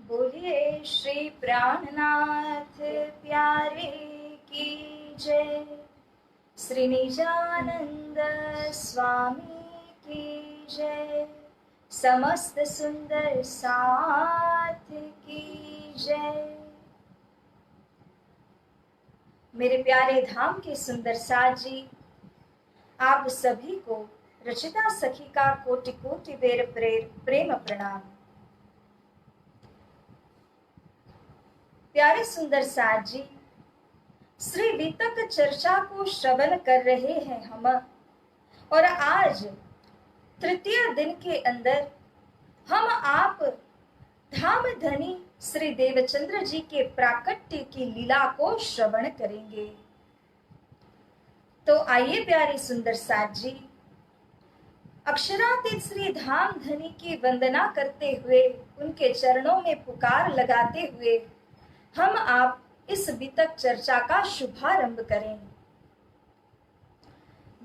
बोलिए श्री प्राणनाथ प्यारे की जय। श्री निजानंद स्वामी की जय। समस्त सुंदर साथ की जय। मेरे प्यारे धाम के सुंदर साथ जी, आप सभी को रचिता सखी का कोटि कोटि बेर प्रेम प्रणाम। प्यारे सुंदर साथ जी, श्री वितक चर्चा को श्रवण कर रहे हैं हम, और आज तृतीय दिन के अंदर हम आप धाम धनी श्री देवचंद्र जी के प्राकट्य की लीला को श्रवण करेंगे। तो आइए प्यारे सुंदर साथ जी, अक्षरातीत श्री धाम धनी की वंदना करते हुए, उनके चरणों में पुकार लगाते हुए हम आप इस वितक चर्चा का शुभारंभ करें।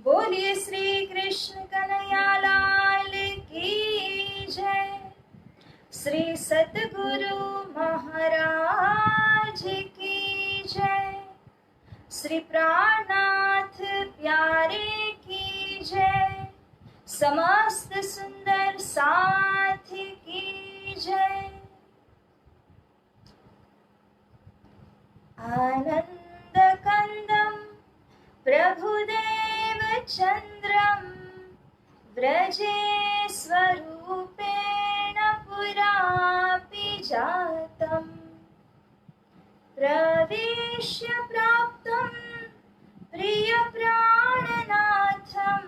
बोलिए श्री कृष्ण कन्हैया लाल की जय। श्री सतगुरु महाराज की जय। श्री प्राणनाथ प्यारे की जय। समस्त सुंदर साथ की जय। आनंद कंदम प्रभुदेव चंद्रम व्रजे स्वरूपेण पुरापि जातम् प्रवेश्य प्राप्तं प्रिय प्राणनाथं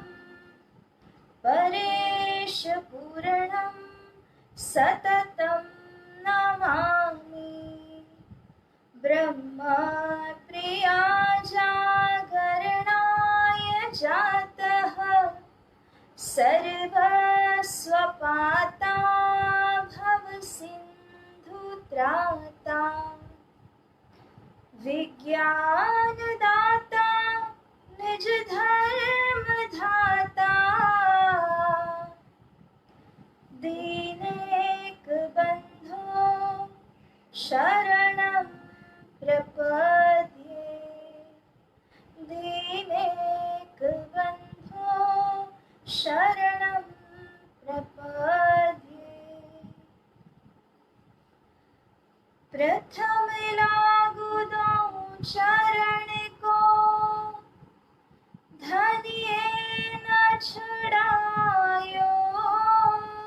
परेश पूर्णं सततं नमामि। ब्रह्मा प्रिया जागरणाय जातः सर्वस्वपाता भव सिंधु त्राता विज्ञानदाता निज धर्म धाता दीनेक बंधो शरणं प्रपद्ये। दीनेक बंधो शरणं प्रपद्ये। प्रथम लागू दो चरण को धनिये न छुड़ायो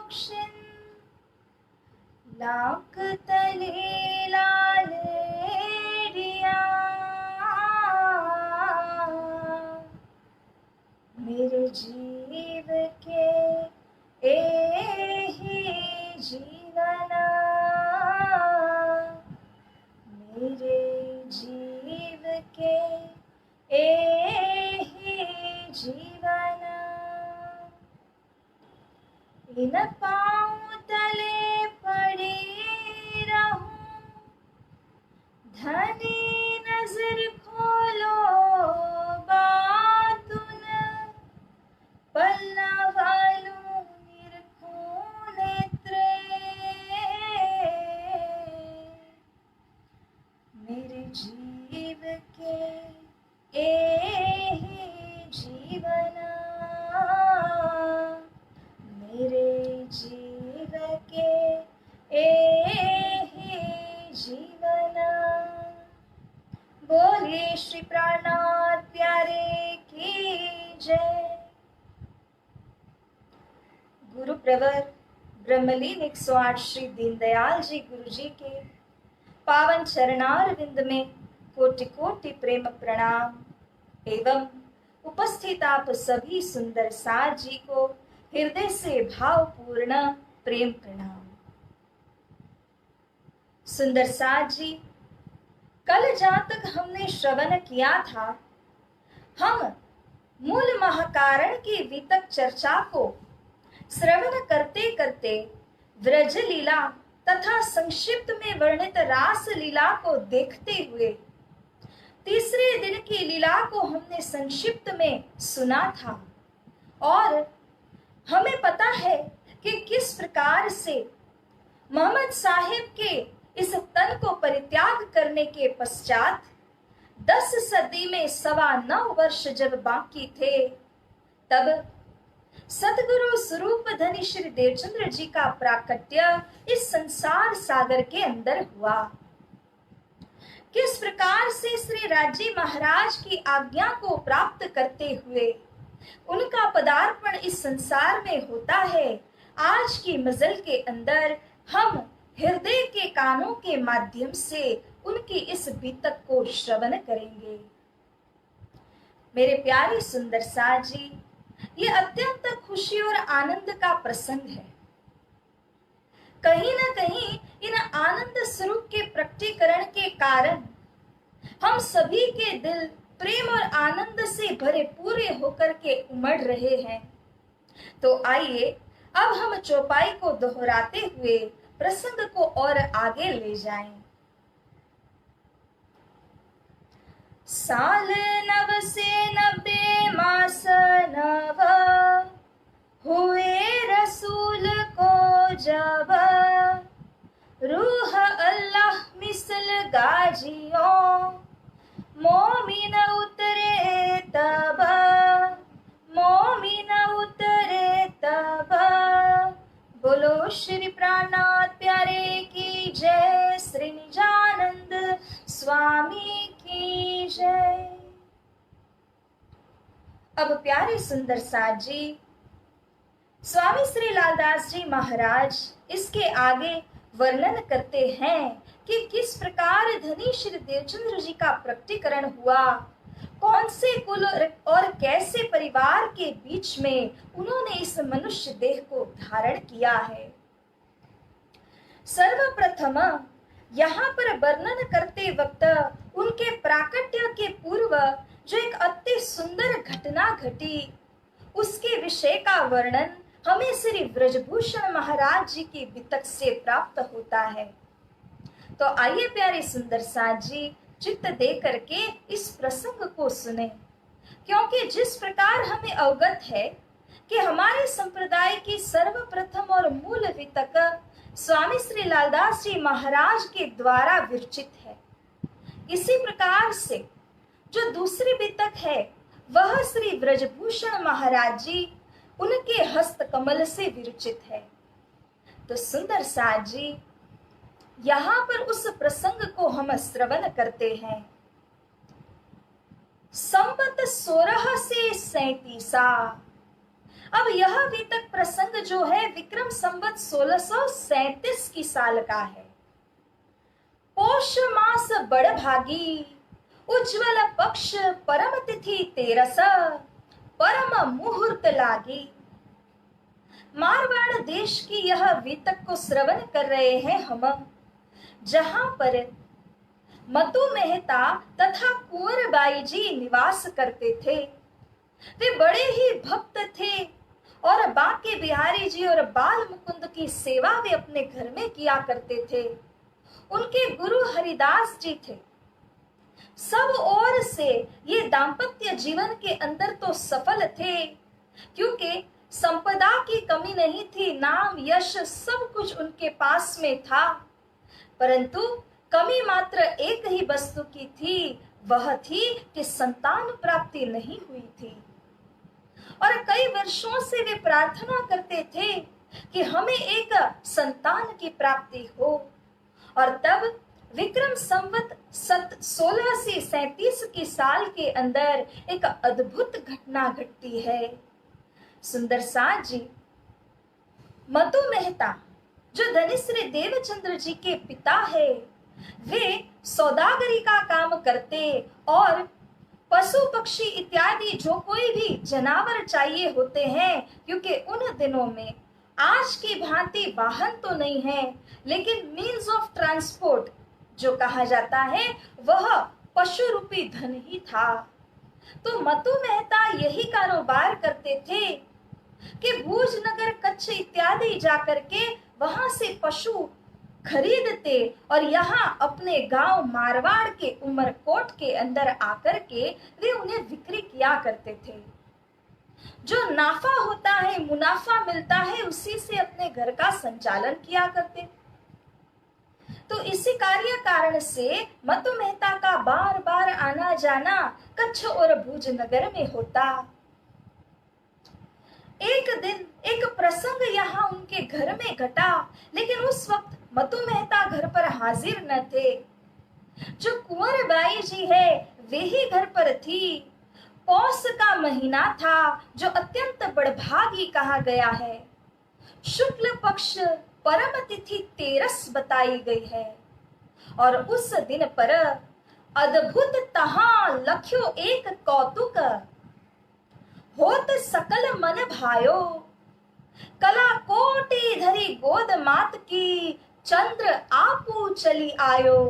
क्षिन। लाख तले लाले मेरे जीव के एहि जीवना। मेरे जीव के एहि जीवना। इन पाँव तले पड़ी रहूं, धनी नजर खोलो बातुन। पल्ला वालू निरखूं नेत्रे। मेरे जीव के एहि जीवना। मेरे जीव के एहि जीवना। बोलिए श्री प्राणनाथ प्यारे की जय। गुरु प्रवर ब्रह्मलीन 108 श्री दीनदयाल जी गुरु जी के पावन चरणारविंद में कोटि कोटि प्रेम प्रणाम एवं उपस्थित आप सभी सुंदर साथ जी को हृदय से भावपूर्ण प्रेम प्रणाम। सुंदर साथ जी, कल जहां तक हमने श्रवण किया था, हम मूल महाकारण की वितक चर्चा को श्रवण करते करते व्रज लीला तथा संक्षिप्त में वर्णित रास लीला को देखते हुए तीसरे दिन की लीला को हमने संक्षिप्त में सुना था, और हमें पता है कि किस प्रकार से मोहम्मद साहिब के इस तन को परित्याग करने के पश्चात 10 सदी में 9.25 वर्ष जब बाकी थे, तब सतगुरु स्वरूप धनी श्री देवचंद्र जी का प्राकट्य इस संसार सागर के अंदर हुआ। किस प्रकार से श्री राजी महाराज की आज्ञा को प्राप्त करते हुए उनका पदार्पण इस संसार में होता है, आज की मजल के अंदर हम हृदय के कानों के माध्यम से उनकी इस बीतक को श्रवण करेंगे। मेरे प्यारे सुंदर साथ जी, ये अत्यंत खुशी और आनंद का प्रसंग है। कहीं ना कहीं इन आनंद स्वरूप के प्रकटीकरण के कारण हम सभी के दिल प्रेम और आनंद से भरे पूरे होकर के उमड़ रहे हैं। तो आइए अब हम चौपाई को दोहराते हुए प्रसंग को और आगे ले जाएं। साल नव से 90 मास नव हुए रसूल को जब, रूह अल्लाह मिसल गाजियों मोमिन उतरे तब, मोमिन उतरे तब। बोलो श्री प्राणनाथ प्यारे की जय, श्री निजानंद स्वामी की जय। अब प्यारे सुंदर साथ जी, स्वामी श्री लालदास जी महाराज इसके आगे वर्णन करते हैं कि किस प्रकार धनी श्री देवचंद्र जी का प्रकटीकरण हुआ, कौन से कुल और कैसे परिवार के बीच में उन्होंने इस मनुष्य देह को धारण किया है। सर्वप्रथम यहाँ पर वर्णन करते वक्त उनके प्राकट्य के पूर्व जो एक अति सुंदर घटना घटी, उसके विषय का वर्णन हमें श्री ब्रजभूषण महाराज जी की वितक से प्राप्त होता है। तो आइए प्यारे सुंदर साथ जी, चित्त दे करके इस प्रसंग को सुने, क्योंकि जिस प्रकार हमें अवगत है कि हमारे संप्रदाय की सर्वप्रथम और मूल वितक स्वामी श्री लालदास जी महाराज के द्वारा विरचित है, इसी प्रकार से जो दूसरी वितक है वह श्री ब्रजभूषण महाराज जी उनके हस्त कमल से विरचित है। तो सुंदर साथ जी, यहाँ पर उस प्रसंग को हम श्रवण करते हैं। संवत 16 से 37। अब यह वितक प्रसंग जो है विक्रम संवत 1637 की साल का है। पोष मास बड़ भागी, उज्ज्वल पक्ष परम तिथि 13, परम मुहूर्त लागी। मारवाड़ देश की यह वितक को श्रवण कर रहे हैं हम, जहां पर मतु मेहता तथा कुंवरबाई जी निवास करते थे। वे बड़े ही भक्त थे और बांके बिहारी जी और बाल मुकुंद की सेवा वे अपने घर में किया करते थे। उनके गुरु हरिदास जी थे। सब ओर से ये दाम्पत्य जीवन के अंदर तो सफल थे, क्योंकि संपदा की कमी नहीं थी, नाम यश सब कुछ उनके पास में था, परंतु कमी मात्र एक ही वस्तु की थी, वह थी कि संतान प्राप्ति नहीं हुई थी। और कई वर्षों से वे प्रार्थना करते थे कि हमें एक संतान की प्राप्ति हो। और तब विक्रम संवत 16 से 37 की साल के अंदर एक अद्भुत घटना घटती है। सुंदर साथ जी, मतु मेहता जो धनिश्री देवचंद्र जी के पिता है, वे सौदागरी का काम करते और पशु पक्षी इत्यादि जो कोई भी जानवर चाहिए होते हैं, क्योंकि उन दिनों में आज की भांति वाहन तो नहीं है, लेकिन मीन्स ऑफ ट्रांसपोर्ट जो कहा जाता है वह पशु रूपी धन ही था। तो मतु मेहता यही कारोबार करते थे कि भूज नगर कच्छ इत्यादि जाकर के वहां से पशु खरीदते और यहाँ अपने गांव मारवाड़ के उमरकोट के अंदर आकर के वे उन्हें बिक्री किया करते थे। जो नाफा होता है, मुनाफा मिलता है, उसी से अपने घर का संचालन किया करते। तो इसी कार्य कारण से मतु मेहता का बार बार आना जाना कच्छ और भुज नगर में होता। एक दिन एक प्रसंग यहाँ उनके घर में घटा, लेकिन उस वक्त मतु मेहता घर पर हाजिर न थे। जो कुंवर बाई जी है वे ही घर पर थी। पौष का महीना था जो अत्यंत बड़भागी कहा गया है। शुक्ल पक्ष परम तिथि 13 बताई गई है और उस दिन पर अद्भुत तहां लख्यो एक कौतुक होत सकल मन भायो। कला कोटि धरी गोद मात की चंद्र आपू चली आयो।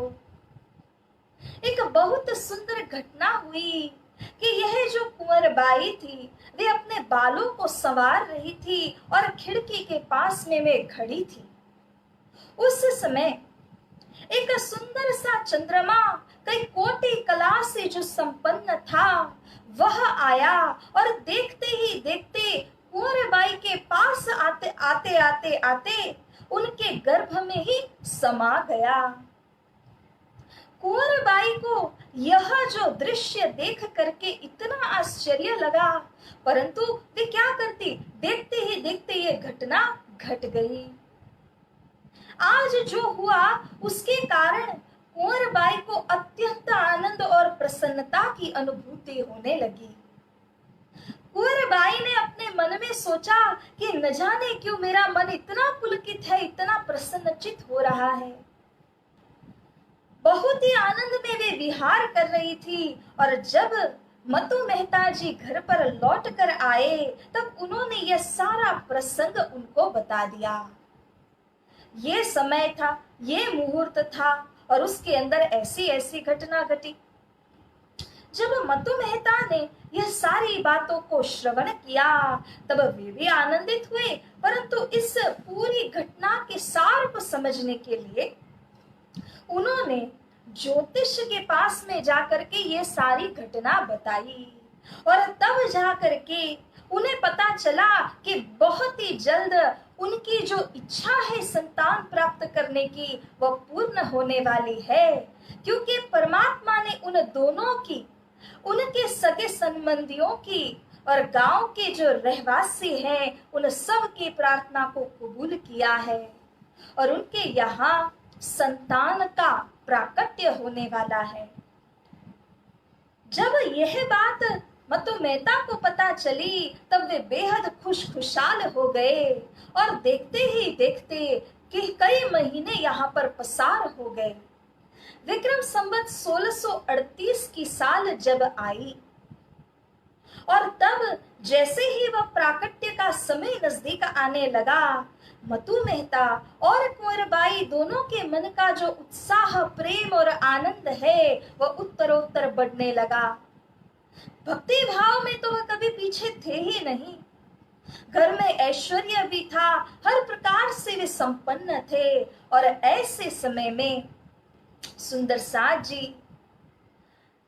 एक बहुत सुंदर घटना हुई कि यह जो कुंवर बाई थी वे अपने बालों को संवार रही थी और खिड़की के पास में वे खड़ी थी। उस समय एक सुंदर सा चंद्रमा कई कोटि कला से जो संपन्न था वह आया और देखते ही देखते कुंवर बाई के पास आते उनके गर्भ में ही समा गया। कुंवर बाई को यह जो दृश्य देख करके इतना आश्चर्य लगा, परंतु वे क्या करती, देखते ही देखते ये घटना घट गई। आज जो हुआ उसके कारण कुंवर बाई को अत्यंत आनंद और प्रसन्नता की अनुभूति होने लगी। कुंवर बाई ने अपने मन में सोचा कि न जाने क्यों मेरा मन इतना पुलकित है, इतना प्रसन्नचित हो रहा है। बहुत ही आनंद में वे विहार कर रही थी और जब मतु मेहता जी घर पर लौट कर आए तब उन्होंने यह सारा प्रसंग उनको बता दिया। ये समय था, ये मुहूर्त था और उसके अंदर ऐसी ऐसी घटना घटी। जब मतु मेहता ने यह सारी बातों को श्रवण किया तब वे भी आनंदित हुए, परंतु इस पूरी घटना के सार को समझने के लिए उन्होंने ज्योतिष के पास में जाकर के ये सारी घटना बताई और तब जाकर के उन्हें पता चला कि बहुत ही जल्द उनकी जो इच्छा है संतान प्राप्त करने की वह पूर्ण होने वाली है, क्योंकि परमात्मा ने उन दोनों की, उनके सगे संबंधियों की और गांव के जो रहवासी हैं उन सब की प्रार्थना को कबूल किया है और उनके यहाँ संतान का प्राकट्य होने वाला है। जब यह बात मतु मेहता को पता चली तब वे बेहद खुशहाल हो गए और देखते ही देखते कि कई महीने यहाँ पर पसार हो गए। विक्रम संवत 1638 की साल जब आई और तब जैसे ही वह प्राकट्य का समय नजदीक आने लगा, मतु मेहता और कुंवर बाई दोनों के मन का जो उत्साह, प्रेम और आनंद है वह उत्तरोत्तर बढ़ने लगा। भक्ति भाव में तो वह कभी पीछे थे ही नहीं। घर में ऐश्वर्य भी था, हर प्रकार से वे संपन्न थे और ऐसे समय में सुंदर साथ जी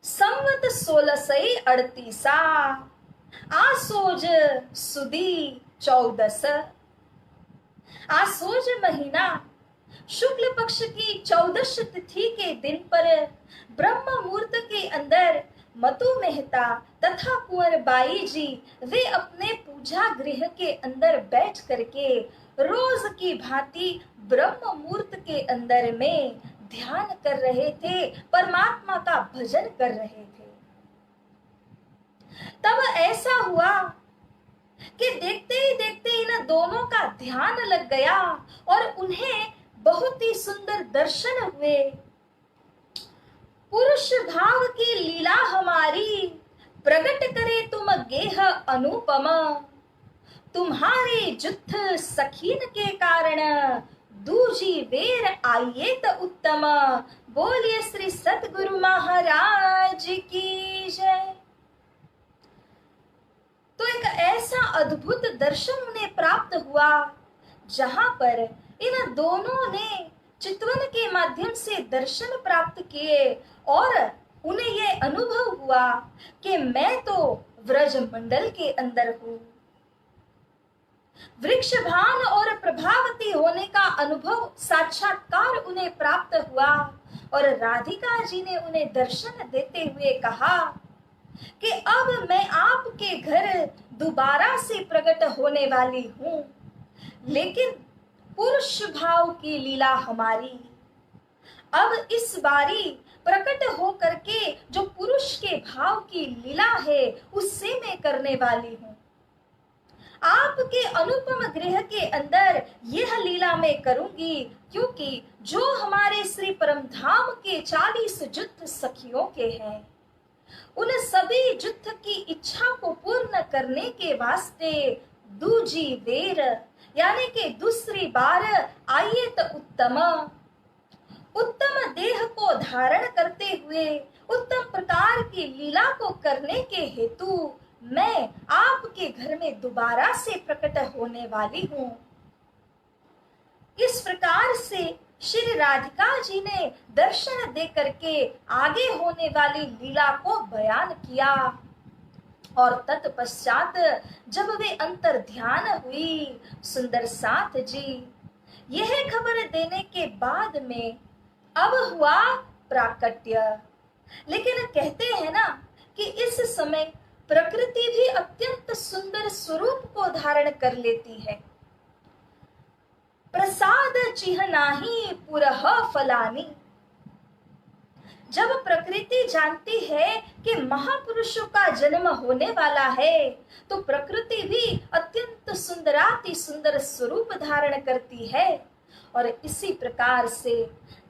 संवत 1638 आसोज सुदी 14 आसोज महीना शुक्ल पक्ष की 14 तिथि के दिन पर ब्रह्म मुहूर्त के अंदर मतु मेहता तथा कुंवर बाई जी वे अपने पूजा गृह के अंदर बैठ करके रोज की भांति ब्रह्म मुहूर्त के अंदर में ध्यान कर रहे थे, परमात्मा का भजन कर रहे थे। तब ऐसा हुआ कि देखते ही देखते इन दोनों का ध्यान लग गया और उन्हें बहुत ही सुंदर दर्शन हुए। पुरुष भाव की लीला हमारी प्रकट करे तुम गेह अनुपम, तुम्हारे जुथ सखीन के कारण दूजी बेर आइए तो उत्तम। बोलिए श्री सतगुरु महाराज की जय। तो एक ऐसा अद्भुत दर्शन उन्हें प्राप्त हुआ जहां पर इन दोनों ने चितवन के माध्यम से दर्शन प्राप्त किए और उन्हें यह अनुभव हुआ कि मैं तो व्रज मंडल के अंदर हूं। वृक्ष भान और प्रभावती होने का अनुभव साक्षात्कार उन्हें प्राप्त हुआ और राधिका जी ने उन्हें दर्शन देते हुए कहा कि अब मैं आपके घर दोबारा से प्रकट होने वाली हूं, लेकिन पुरुष भाव की लीला हमारी अब इस बारी प्रकट हो करके जो पुरुष के भाव की लीला है उससे मैं करने वाली हूं। आपके अनुपम गृह के अंदर यह लीला मैं करूंगी, क्योंकि जो हमारे श्री परमधाम के 40 जुत्थ सखियों के हैं, उन सभी जुत्थ की इच्छा को पूर्ण करने के वास्ते दूजी बेर यानी कि दूसरी बार आइए तो उत्तम देह को धारण करते हुए उत्तम प्रकार की लीला को करने के हेतु मैं आपके घर में दोबारा से प्रकट होने वाली हूं। इस प्रकार से श्री राधिका जी ने दर्शन दे करके आगे होने वाली लीला को बयान किया और तत्पश्चात जब वे अंतर ध्यान हुई सुंदर साथ जी, यह खबर देने के बाद में अब हुआ प्राकट्य। लेकिन कहते हैं ना कि इस समय प्रकृति भी अत्यंत सुंदर स्वरूप को धारण कर लेती है। प्रसाद चिन्हनाहि पुरह फलानी, जब प्रकृति जानती है कि महापुरुषों का जन्म होने वाला है तो प्रकृति भी अत्यंत सुंदराति सुंदर स्वरूप धारण करती है। और इसी प्रकार से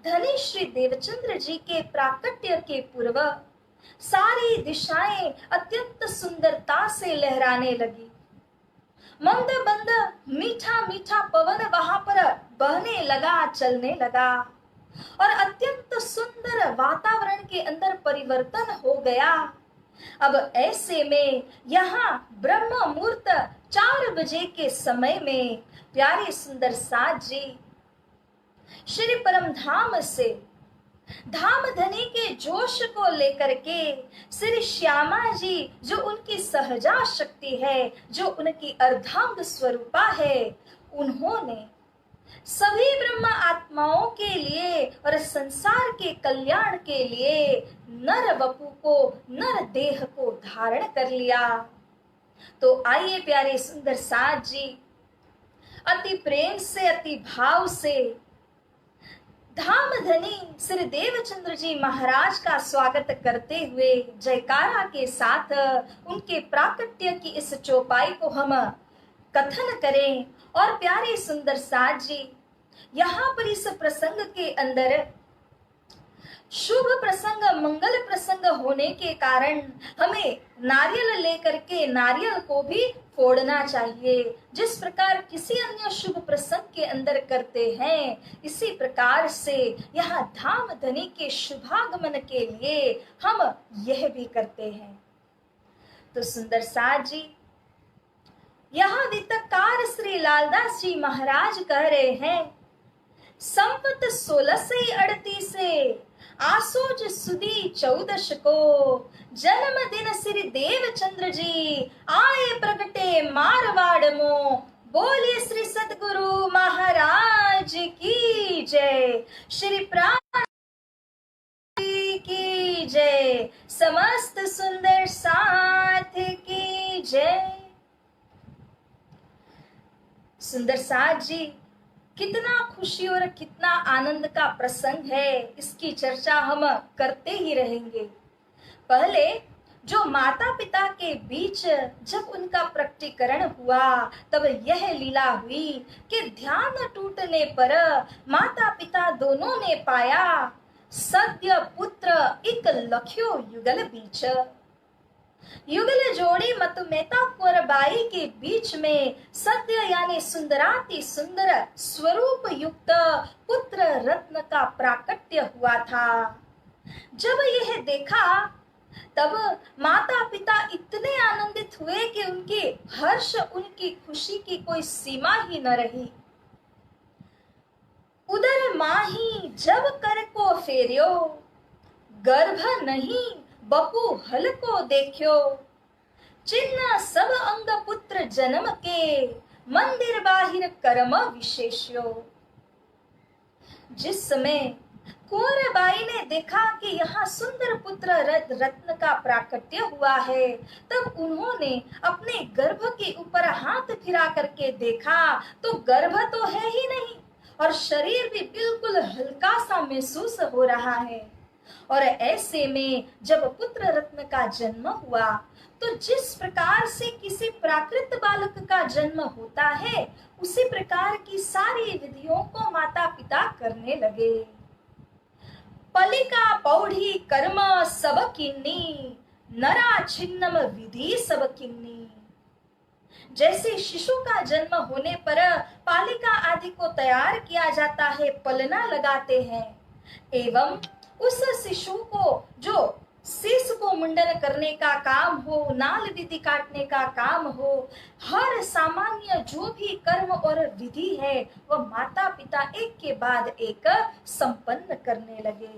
धनी श्री देवचंद्र जी के प्राकट्य के पूर्व सारी दिशाएं अत्यंत सुंदरता से लहराने लगी। मंद मंद मीठा मीठा पवन वहां पर बहने लगा, चलने लगा और अत्यंत सुंदर वातावरण के अंदर परिवर्तन हो गया। अब ऐसे में यहाँ ब्रह्म मुहूर्त 4 बजे के समय में प्यारे सुंदर साथ जी श्री परमधाम से धाम धनी के जोश को लेकर के श्री श्यामा जी जो उनकी सहजा शक्ति है, जो उनकी अर्धांग स्वरूपा है, उन्होंने सभी ब्रह्म आत्माओं के लिए और संसार के कल्याण के लिए नर वपु को, नर देह को धारण कर लिया। तो आइए प्यारे सुंदर साथ जी अति प्रेम से, अति भाव से धाम धनी श्री देवचंद्र जी महाराज का स्वागत करते हुए जयकारा के साथ उनके प्राकट्य की इस चौपाई को हम कथन करें। और प्यारे सुंदर साथ जी यहाँ पर इस प्रसंग के अंदर शुभ प्रसंग, मंगल प्रसंग होने के कारण हमें नारियल लेकर के नारियल को भी फोड़ना चाहिए। जिस प्रकार किसी अन्य शुभ प्रसंग के अंदर करते हैं, इसी प्रकार से यहाँ धाम धनी के शुभागमन के लिए हम यह भी करते हैं। तो सुंदर साथ जी यहाँ वित्तकार श्री लालदास जी महाराज कह रहे हैं, संवत 1638 आसोज सुदी 14 को जन्मदिन श्री देवचंद्र जी आए प्रगटे मारवाड़ मो। बोलिए श्री सतगुरु महाराज की जय, श्री प्राण की जय, समस्त सुंदर साथ की जय। सुंदर साथ जी कितना खुशी और कितना आनंद का प्रसंग है, इसकी चर्चा हम करते ही रहेंगे। पहले जो माता पिता के बीच जब उनका प्रकटीकरण हुआ तब यह लीला हुई कि ध्यान टूटने पर माता पिता दोनों ने पाया सद्य पुत्र एक लख्यो युगल बीच। युगल जोड़ी मतमेता कुंवरबाई के बीच में सद्य यानी सुंदराति सुंदर स्वरूप युक्त पुत्र रत्न का प्राकट्य हुआ था। जब यह देखा तब माता पिता इतने आनंदित हुए कि उनके हर्ष, उनकी खुशी की कोई सीमा ही न रही। उदर माही जब कर को फेरियो, गर्भ नहीं बपू हल को देखियो। चिन्ह सब अंग पुत्र जन्म के, मंदिर बाहिर कर्म विशेष्यो। जिस समय कुंवरबाई ने देखा कि यहाँ सुंदर पुत्र रत्न का प्राकट्य हुआ है, तब उन्होंने अपने गर्भ के ऊपर हाथ फिरा करके देखा तो गर्भ तो है ही नहीं और शरीर भी बिल्कुल हल्का सा महसूस हो रहा है। और ऐसे में जब पुत्र रत्न का जन्म हुआ तो जिस प्रकार से किसी प्राकृत बालक का जन्म होता है, उसी प्रकार की सारी विधियों को माता पिता करने लगे। पलिका पौढ़ी कर्म सब किन्नी, नरा छिन्नम विधि सब किन्नी। जैसे शिशु का जन्म होने पर पालिका आदि को तैयार किया जाता है, पलना लगाते हैं, एवं उस शिशु को जो शीश को मुंडन करने का काम हो, नाल विधि काटने का काम हो, हर सामान्य जो भी कर्म और विधि है वह माता पिता एक के बाद एक संपन्न करने लगे।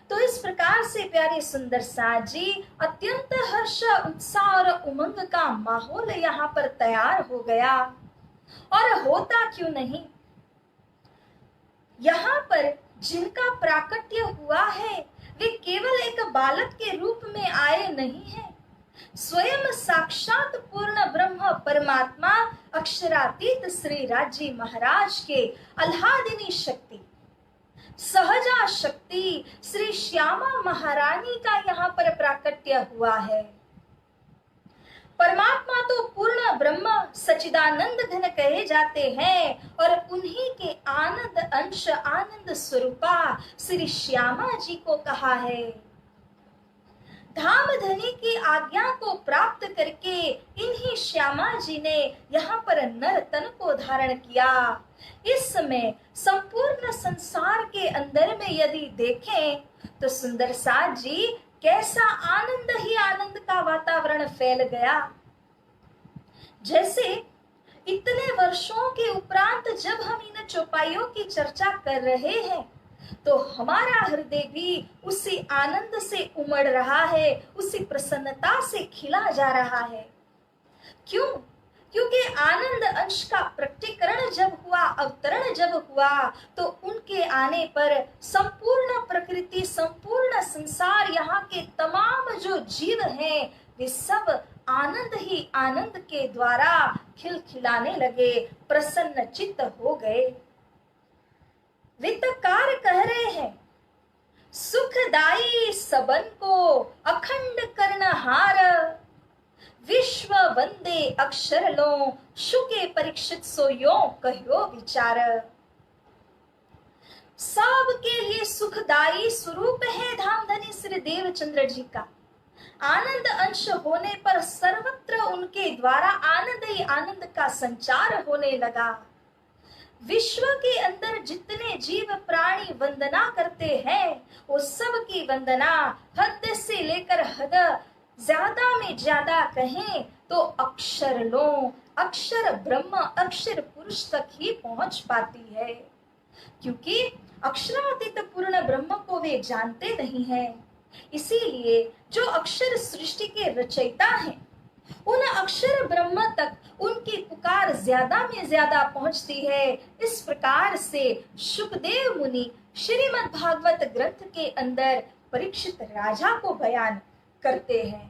तो इस प्रकार से प्यारे सुंदर साथ जी, अत्यंत हर्ष, उत्साह और उमंग का माहौल यहाँ पर तैयार हो गया। और होता क्यों नहीं, यहाँ पर जिनका प्राकट्य हुआ है वे केवल एक बालक के रूप में आए नहीं हैं, स्वयं साक्षात पूर्ण ब्रह्म परमात्मा अक्षरातीत श्री राजी महाराज के आह्लादिनी शक्ति, सहजा शक्ति श्री श्यामा महारानी का यहाँ पर प्राकट्य हुआ है। परमात्मा तो पूर्ण ब्रह्म सचिदानंद घन कहे जाते हैं और उन्हीं के आनंद अंश आनंद स्वरूपा श्री श्यामा जी को कहा है। धाम धनी की आज्ञा को प्राप्त करके इन्हीं श्यामा जी ने यहाँ पर नर तन को धारण किया। इस समय संपूर्ण संसार के अंदर में यदि देखें तो सुंदर साथ जी, कैसा आनंद ही आनंद का वातावरण फैल गया। जैसे इतने वर्षों के उपरांत जब हम इन चौपाइयों की चर्चा कर रहे हैं तो हमारा हृदय भी उसी आनंद से उमड़ रहा है, उसी प्रसन्नता से खिला जा रहा है। क्यों? क्योंकि आनंद अंश का प्रकटीकरण जब हुआ, अवतरण जब हुआ, तो उनके आने पर संपूर्ण प्रकृति, संपूर्ण संसार, यहाँ के तमाम जो जीव हैं वे सब आनंद ही आनंद के द्वारा खिलखिलाने लगे, प्रसन्न चित्त हो गए। वित्तकार कह रहे हैं, सुखदाई सबन को अखंड कर्णहार, विश्व वंदे अक्षर लो शुके परीक्षित सो यो कहो विचार। सबके लिए सुखदाई स्वरूप है धामधनी श्री देवचंद्र जी का। आनंद अंश होने पर सर्वत्र उनके द्वारा आनंद ही आनंद का संचार होने लगा। विश्व के अंदर जितने जीव प्राणी वंदना करते हैं वो सब की वंदना हद से लेकर हद, ज्यादा में ज्यादा कहें तो अक्षर लो, अक्षर ब्रह्म, अक्षर पुरुष तक ही पहुंच पाती है, क्योंकि अक्षरातीत पूर्ण ब्रह्म को वे जानते नहीं हैं। इसीलिए जो अक्षर सृष्टि के रचयिता हैं, उन अक्षर ब्रह्म तक उनकी पुकार ज्यादा में ज्यादा पहुंचती है। इस प्रकार से शुकदेव मुनि श्रीमद् भागवत ग्रंथ के अंदर परीक्षित राजा को बयान करते हैं।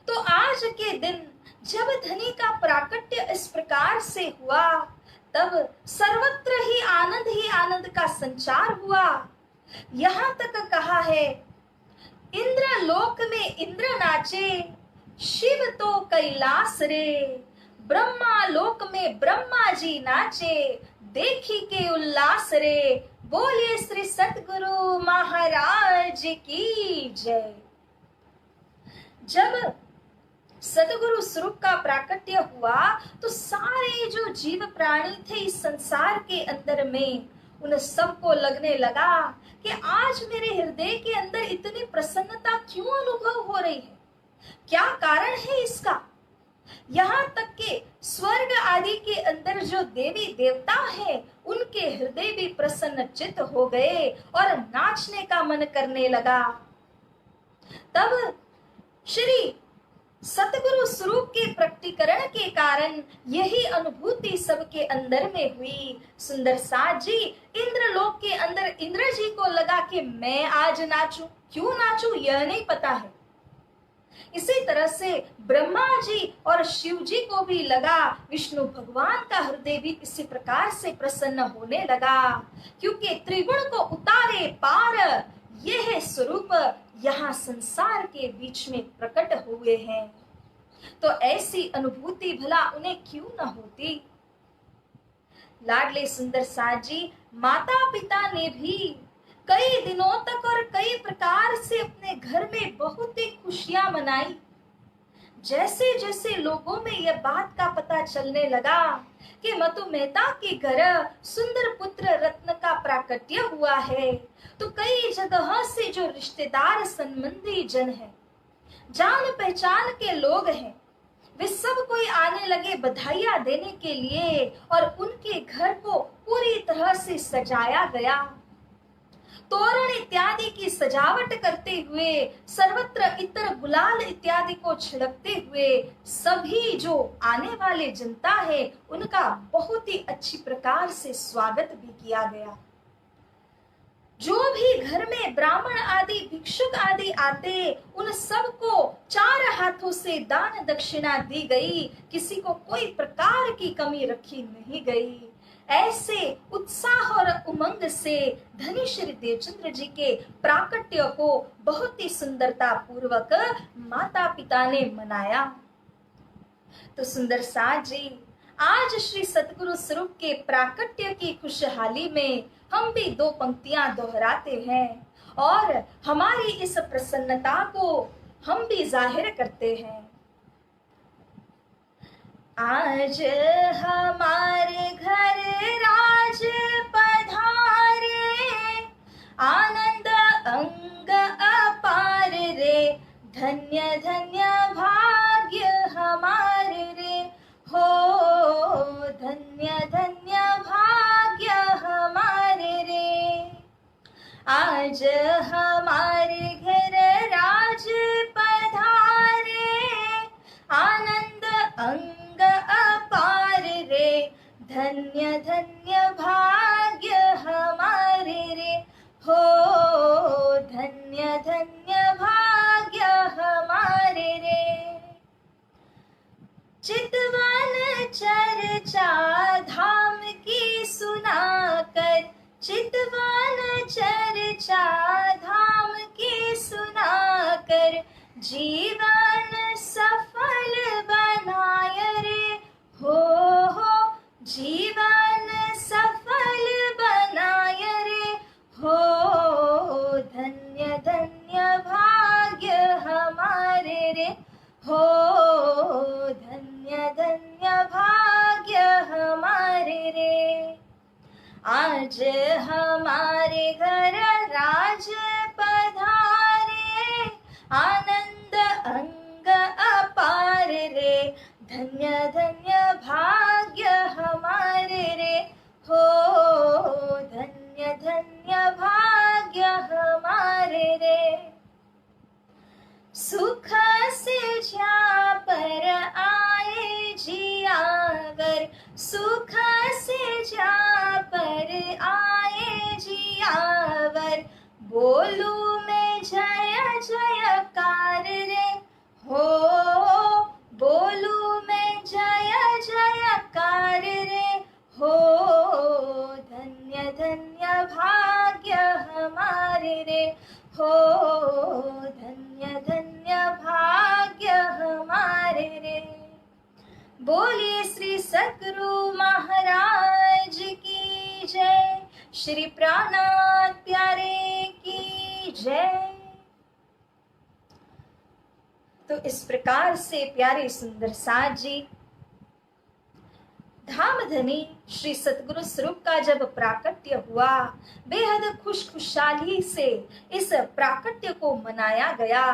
तो आज के दिन जब धनी का प्राकट्य इस प्रकार से हुआ, तब सर्वत्र ही आनंद का संचार हुआ। यहाँ तक कहा है, इंद्र लोक में इंद्र नाचे, शिव तो कैलाश रे, ब्रह्मा लोक में ब्रह्मा जी नाचे, देखी के उल्लास रे, बोलिए श्री सतगुरु महाराज की जय। जब सतगुरु स्वरूप का प्राकट्य हुआ तो सारे जो जीव प्राणी थे इस संसार के अंदर में, उन सबको लगने लगा कि आज मेरे हृदय के अंदर इतनी प्रसन्नता क्यों अनुभव हो रही है, क्या कारण है इसका। यहाँ तक कि स्वर्ग आदि के अंदर जो देवी देवता है उनके हृदय भी प्रसन्न चित्त हो गए और नाचने का मन करने लगा। तब श्री सतगुरु स्वरूप के प्रकटीकरण के कारण यही अनुभूति सबके अंदर में हुई। सुंदर साज जी, इंद्रलोक के अंदर इंद्र जी को लगा कि मैं आज नाचूं, क्यों नाचूं यह नहीं पता है। इसी तरह से ब्रह्मा जी और शिव जी को भी लगा, विष्णु भगवान का हृदय भी इसी प्रकार से प्रसन्न होने लगा, क्योंकि त्रिगुण को उतारे पार यह स्वरूप यहाँ संसार के बीच में प्रकट हुए हैं। तो ऐसी अनुभूति भला उन्हें क्यों न होती। लाडले सुंदर साज जी, माता पिता ने भी कई दिनों तक और कई प्रकार से अपने घर में बहुत ही खुशियां मनाई। जैसे जैसे लोगों में यह बात का पता चलने लगा कि मतु मेहता के घर सुंदर पुत्र रत्न का प्राकट्य हुआ है, तो कई जगह से जो रिश्तेदार संबंधी जन हैं, जान पहचान के लोग हैं, वे सब कोई आने लगे बधाइयां देने के लिए और उनके घर को पूरी तरह से सजाया गया। तोरण इत्यादि की सजावट करते हुए, सर्वत्र इत्र गुलाल इत्यादि को छिड़कते हुए सभी जो आने वाले जनता है उनका बहुत ही अच्छी प्रकार से स्वागत भी किया गया। जो भी घर में ब्राह्मण आदि भिक्षुक आदि आते, उन सबको 4 हाथों से दान दक्षिणा दी गई, किसी को कोई प्रकार की कमी रखी नहीं गई। ऐसे उत्साह और उमंग से धनी श्री देवचंद्र जी के प्राकट्य को बहुत ही सुंदरता पूर्वक माता पिता ने मनाया। तो सुंदर साज जी, आज श्री सतगुरु स्वरूप के प्राकट्य की खुशहाली में हम भी 2 पंक्तियां दोहराते हैं और हमारी इस प्रसन्नता को हम भी जाहिर करते हैं। आज हमारे घर राज पधारे, आनंद अंग अपार रे, धन्य धन्य भाग्य हमारे रे, हो धन्य धन्य भाग्य हमारे रे। आज हमारे घर राज पधारे, आनंद अंग अपार रे, धन्य धन्य भाग्य हमारे रे, हो धन्य धन्य भाग्य हमारे रे। चितवन चर्चा धाम की सुनाकर, चितवन चर्चा धाम की सुनाकर, जीवन सफल बनाय रे, हो जीवन सफल बनाय रे, हो धन्य धन्य भाग्य हमारे रे, हो धन्य धन्य भाग्य हमारे रे। आज हमारे घर राज पधारे, आनंद अंग अपार रे, धन्य धन्य भाग्य हमारे रे, हो धन्य धन्य भाग्य हमारे रे। सुख से ज्या पर आए जियावर, सुख से ज्या पर आए जियावर, बोलू मैं जय जयकार रे, हो बोलू मैं जय जयकार रे, हो धन्य धन्य भाग्य हमारे रे, हो धन्य धन्य भाग्य हमारे रे। बोलिए श्री सतगुरु महाराज की जय, श्री प्राणनाथ प्यारे की जय। तो इस प्रकार से प्यारे सुंदर साज जी, धामधनी श्री सतगुरु स्वरूप का जब प्राकट्य हुआ, बेहद खुशहाली से इस प्राकट्य को मनाया गया।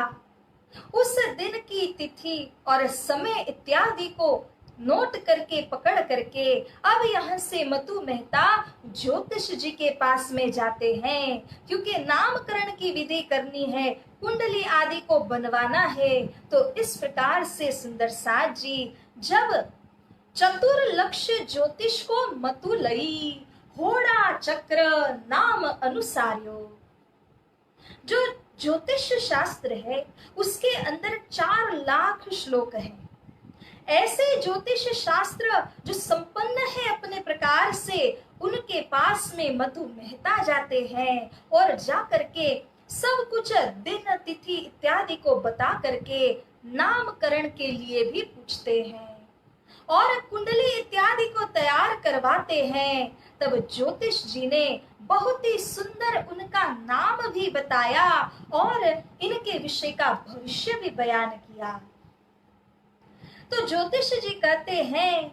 उस दिन की तिथि और समय इत्यादि को नोट करके पकड़ करके अब यहाँ से मतु मेहता ज्योतिष जी के पास में जाते हैं, क्योंकि नामकरण की विधि करनी है, कुंडली आदि को बनवाना है। तो इस प्रकार से सुंदर साथ जी जब चतुर लक्ष्य ज्योतिष को मतु लई, होड़ा चक्र नाम अनुसार्यो। जो ज्योतिष शास्त्र है उसके अंदर 4 लाख श्लोक हैं। ऐसे ज्योतिष शास्त्र जो संपन्न है अपने प्रकार से, उनके पास में मधु मेहता जाते हैं और जा करके सब कुछ दिन तिथि इत्यादि को बता करके नामकरण के लिए भी पूछते हैं और कुंडली इत्यादि को तैयार करवाते हैं। तब ज्योतिष जी ने बहुत ही सुंदर उनका नाम भी बताया और इनके विषय का भविष्य भी बयान किया। तो ज्योतिष जी कहते हैं,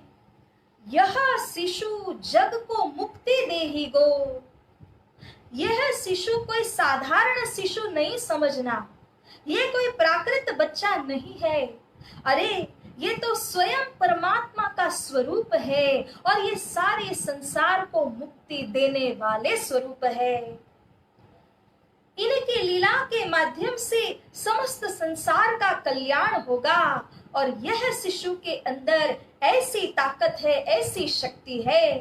यह शिशु जग को मुक्ति देही गो। यह शिशु कोई साधारण शिशु नहीं समझना, ये कोई प्राकृत बच्चा नहीं है। अरे ये तो स्वयं परमात्मा का स्वरूप है और ये सारे संसार को मुक्ति देने वाले स्वरूप है। इनकी लीला के माध्यम से समस्त संसार का कल्याण होगा और यह शिशु के अंदर ऐसी ताकत है, ऐसी शक्ति है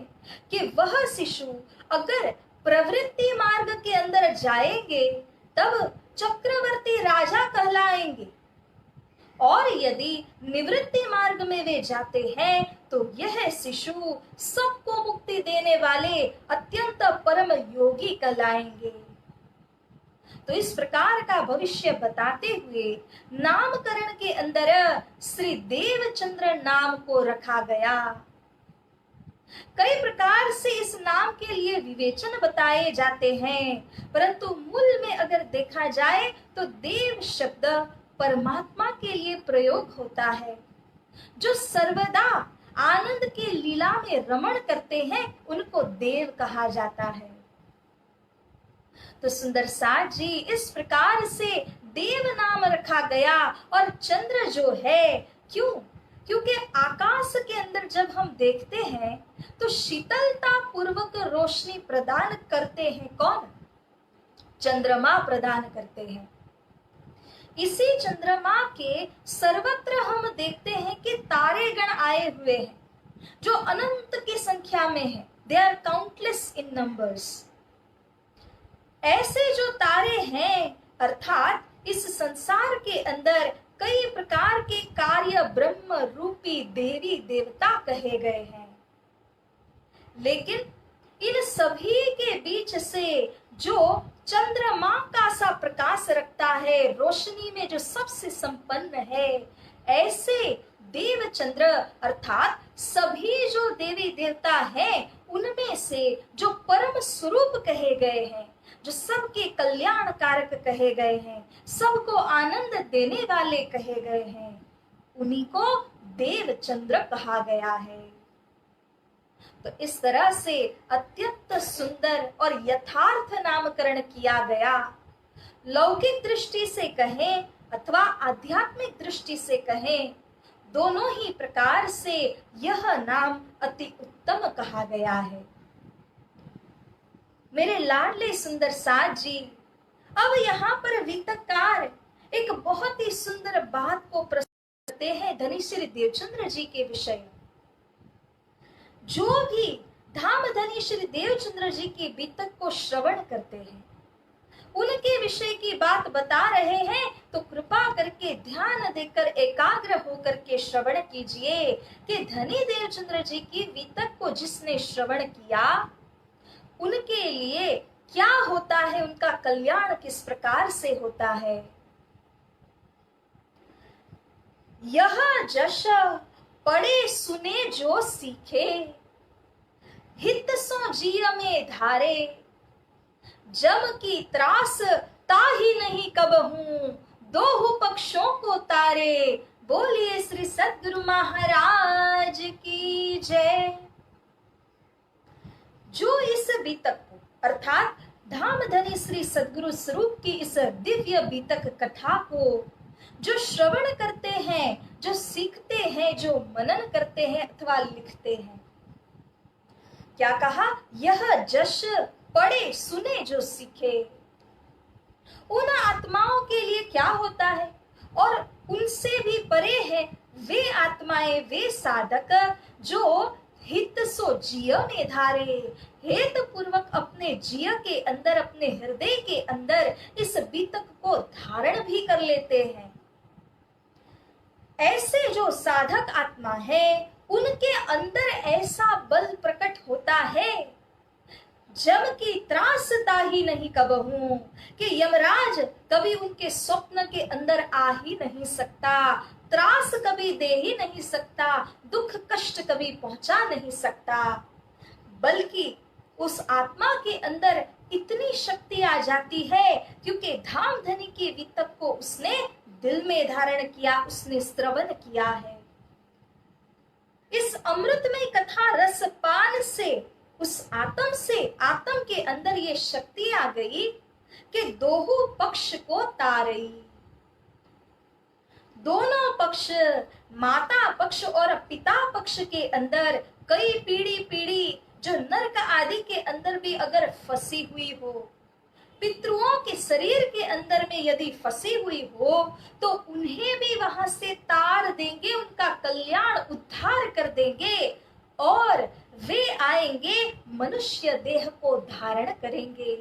कि वह शिशु अगर प्रवृत्ति मार्ग के अंदर जाएंगे तब चक्रवर्ती राजा कहलाएंगे और यदि निवृत्ति मार्ग में वे जाते हैं तो यह शिशु सबको मुक्ति देने वाले अत्यंत परम योगी कहलाएंगे। तो इस प्रकार का भविष्य बताते हुए नामकरण के अंदर श्री देवचंद्र नाम को रखा गया। कई प्रकार से इस नाम के लिए विवेचन बताए जाते हैं, परंतु मूल में अगर देखा जाए तो देव शब्द परमात्मा के लिए प्रयोग होता है। जो सर्वदा आनंद की लीला में रमण करते हैं उनको देव कहा जाता है। तो सुंदर साथ जी इस प्रकार से देव नाम रखा गया। और चंद्र जो है, क्योंकि आकाश के अंदर जब हम देखते हैं तो शीतलता पूर्वक रोशनी प्रदान करते हैं कौन? चंद्रमा प्रदान करते हैं। इसी चंद्रमा के सर्वत्र हम देखते हैं कि तारे गण आए हुए हैं जो अनंत की संख्या में है। They are countless in numbers. ऐसे जो तारे हैं अर्थात इस संसार के अंदर कई प्रकार के कार्य ब्रह्म रूपी देवी देवता कहे गए हैं, लेकिन इन सभी के बीच से जो चंद्रमा का सा प्रकाश रखता है, रोशनी में जो सबसे संपन्न है, ऐसे देवचंद्र अर्थात सभी जो देवी देवता हैं उनमें से जो परम स्वरूप कहे गए हैं, जो सबके कल्याण कारक कहे गए हैं, सबको आनंद देने वाले कहे गए हैं, उन्हीं को देवचंद्र कहा गया है। तो इस तरह से अत्यंत सुंदर और यथार्थ नामकरण किया गया। लौकिक दृष्टि से कहें अथवा आध्यात्मिक दृष्टि से कहें, दोनों ही प्रकार से यह नाम अति उत्तम कहा गया है। मेरे लाडले सुंदर साथ जी, अब यहाँ पर वितकार एक बहुत ही सुंदर बात को प्रस्तुत करते हैं धनी श्री देवचंद्र जी के विषय। जो भी धाम धनी श्री देवचंद्र जी की बीतक को श्रवण करते हैं, उनके विषय की बात बता रहे हैं, तो कृपा करके ध्यान देकर एकाग्र होकर के श्रवण कीजिए कि धनी देवचंद्र जी की बीतक को जिसने श्रवण किया उनके लिए क्या होता है, उनका कल्याण किस प्रकार से होता है। यह जश पढ़े सुने जो सीखे, हित सो जिय में धारे, जम की त्रास ताही नहीं कबहू, दोहु पक्षों को तारे। बोलिए श्री सद्गुरु महाराज की जय। जो इस बीतक को अर्थात धाम धनी श्री सद्गुरु स्वरूप की इस दिव्य बीतक कथा को जो श्रवण करते हैं, जो सीखते हैं, जो मनन करते हैं अथवा लिखते हैं। क्या कहा? यह जश पढ़े सुने जो सीखे। उन आत्माओं के लिए क्या होता है और उनसे भी परे है वे आत्माएं, वे साधक जो हित सो जिय में धारे, हेतु पूर्वक अपने जिय के अंदर, अपने हृदय के अंदर इस बीतक को धारण भी कर लेते हैं। ऐसे जो साधक आत्मा है उनके अंदर ऐसा बल प्रकट होता है, जम की त्रासता ही नहीं कबहू, कि यमराज कभी उनके स्वप्न के अंदर आ ही नहीं सकता, त्रास कभी दे ही नहीं सकता, दुख कष्ट कभी पहुंचा नहीं सकता। बल्कि उस आत्मा के अंदर इतनी शक्ति आ जाती है क्योंकि धाम धनी के वितक को उसने दिल में धारण किया, उसने श्रवण किया है। इस अमृतमय कथा रस पान से उस आत्म से, आत्म के अंदर ये शक्ति आ गई कि दोनों पक्ष को तारई। दोनों पक्ष, माता पक्ष और पिता पक्ष के अंदर कई पीढ़ी जो नरक आदि के अंदर भी अगर फंसी हुई हो, पितृओं के शरीर के अंदर में यदि फंसी हुई हो, तो उन्हें भी वहां से तार देंगे, उनका कल्याण उद्धार कर देंगे और वे आएंगे, मनुष्य देह को धारण करेंगे,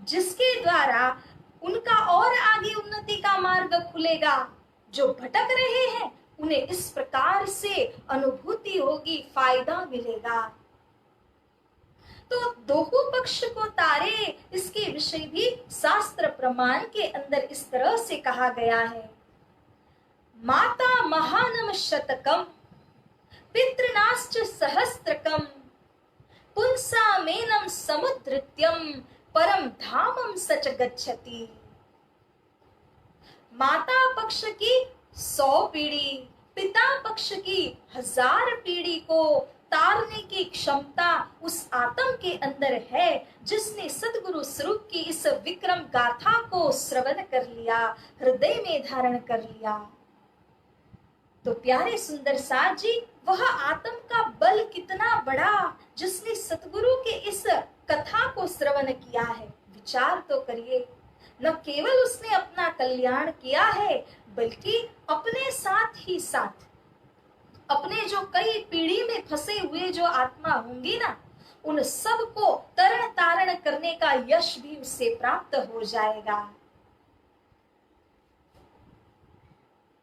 जिसके द्वारा उनका और आगे उन्नति का मार्ग खुलेगा। जो भटक रहे हैं उन्हें इस प्रकार से अनुभूति होगी, फायदा मिलेगा। तो दोहु पक्ष को तारे, इसके विषय भी शास्त्र प्रमाण के अंदर इस तरह से कहा गया है। माता महानम शतकम पितृनाश्च सहस्त्रकम पुंसा मेनम समुद्रित्यम परम धामम सच गच्छति। माता पक्ष की 100 पीढ़ी, पिता पक्ष की 1000 पीढ़ी को तारने की क्षमता उस आत्म के अंदर है, जिसने सद्गुरु स्वरूप की इस विक्रम गाथा को श्रवण कर लिया, हृदय में धारण कर लिया। तो प्यारे सुंदर साथ जी, वह आत्म का बल कितना बड़ा, जिसने सतगुरु के इस कथा को श्रवण किया है। विचार तो करिए, न केवल उसने अपना कल्याण किया है, बल्कि अपने साथ ही साथ अपने जो कई पीढ़ी में फंसे हुए जो आत्मा होंगी ना, उन सब को तरण तारण करने का यश भी उससे प्राप्त हो जाएगा।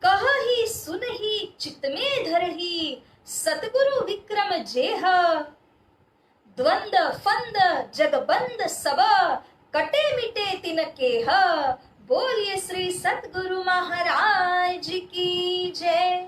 कह ही सुन ही चित्त में धर ही सतगुरु विक्रम जेह, द्वंद फंद जगबंद सब कटे मिटे तिन केह। बोलिए श्री सतगुरु महाराज की जय।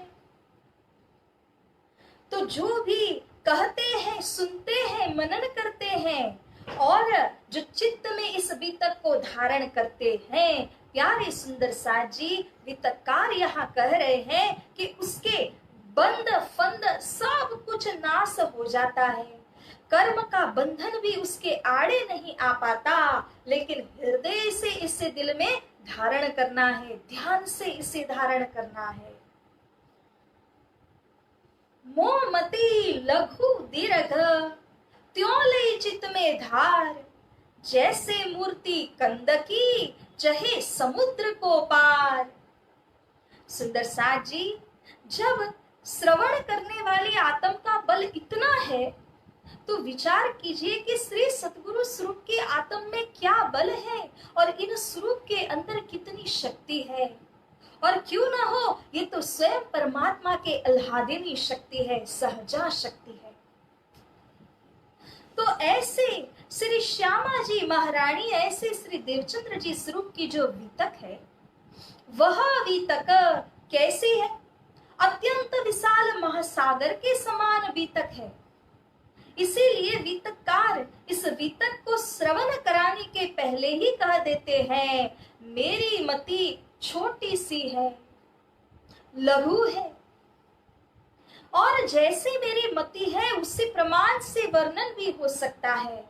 तो जो भी कहते हैं, सुनते हैं, मनन करते हैं और जो चित्त में इस वितक को धारण करते हैं, प्यारे सुंदर साथ जी, वितक्कार यहाँ कह रहे हैं कि उसके बंद फंद सब कुछ नाश हो जाता है। कर्म का बंधन भी उसके आड़े नहीं आ पाता, लेकिन हृदय से इसे दिल में धारण करना है, ध्यान से इसे धारण करना है। मोमती लघु दीर्घ त्यों ले चित्त में धार, जैसे मूर्ति कंद की चहे समुद्र को पार। सुंदर साथ जी, जब श्रवण करने वाली आत्म का बल इतना है, तो विचार कीजिए कि श्री सतगुरु स्वरूप के आत्म में क्या बल है और इन स्वरूप के अंदर कितनी शक्ति है। और क्यों ना हो, ये तो स्वयं परमात्मा के अल्हादिनी शक्ति है, सहजा शक्ति है। तो ऐसे श्री श्यामा जी महारानी, ऐसे श्री देवचंद्र जी स्वरूप की जो वितक है, वह वितक कैसी है? अत्यंत विशाल महासागर के समान वितक है। इसीलिए वितकार इस वितक को श्रवण कराने के पहले ही कह देते हैं, मेरी मति छोटी सी है, लघु है, और जैसे मेरी मति है उसी प्रमाण से वर्णन भी हो सकता है।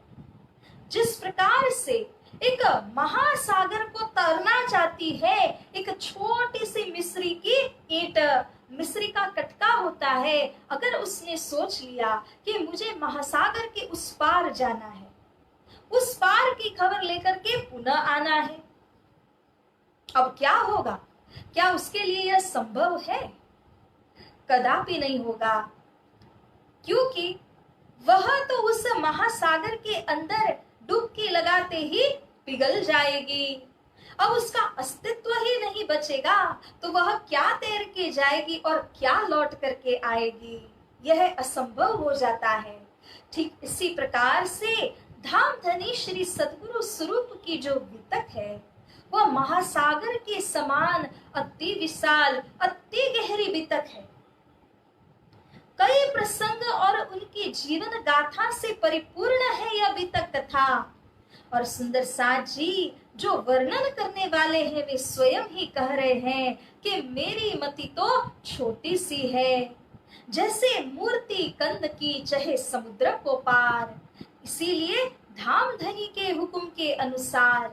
जिस प्रकार से एक महासागर को तरना चाहती है। एक छोटी सी मिस्री की ईंट, मिस्री का कटका होता है, अगर उसने सोच लिया कि मुझे महासागर के उस पार जाना है, उस पार की खबर लेकर के पुनः आना है, अब क्या होगा? क्या उसके लिए यह संभव है? कदापि नहीं होगा, क्योंकि वह तो उस महासागर के अंदर डुबकी लगाते ही पिघल जाएगी। अब उसका अस्तित्व ही नहीं बचेगा, तो वह क्या तैर के जाएगी और क्या लौट करके आएगी? यह असंभव हो जाता है। ठीक इसी प्रकार से धामधनी श्री सद्गुरु स्वरूप की जो वितक है, वह महासागर के समान अति विशाल, अति गहरी वितक है। कई प्रसंग और उनकी जीवन गाथा से परिपूर्ण है यह वितक कथा। और सुंदर साथ जी जो वर्णन करने वाले हैं, वे स्वयं ही कह रहे हैं कि मेरी मति तो छोटी सी है, जैसे मूर्ति कंद की चहे समुद्र को पार। इसीलिए धामधनी के हुक्म के अनुसार,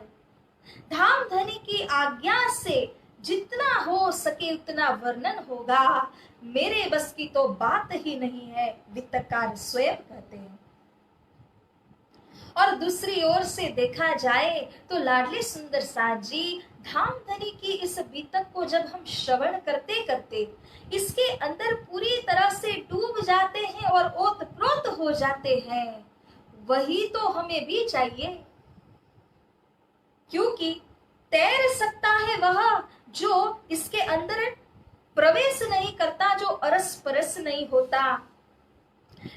धामधनी की आज्ञा से जितना हो सके उतना वर्णन होगा। मेरे बस की तो बात ही नहीं है, वित्तकार स्वयं कहते हैं। और दूसरी ओर से देखा जाए तो लाडली सुंदर साथ जी धामधनी की इस वितक को जब हम श्रवण करते करते इसके अंदर पूरी तरह से डूब जाते हैं और ओतप्रोत हो जाते हैं, वही तो हमें भी चाहिए। क्योंकि तैर सकता है वह जो इसके अंदर प्रवेश नहीं करता, जो अरस परस नहीं होता,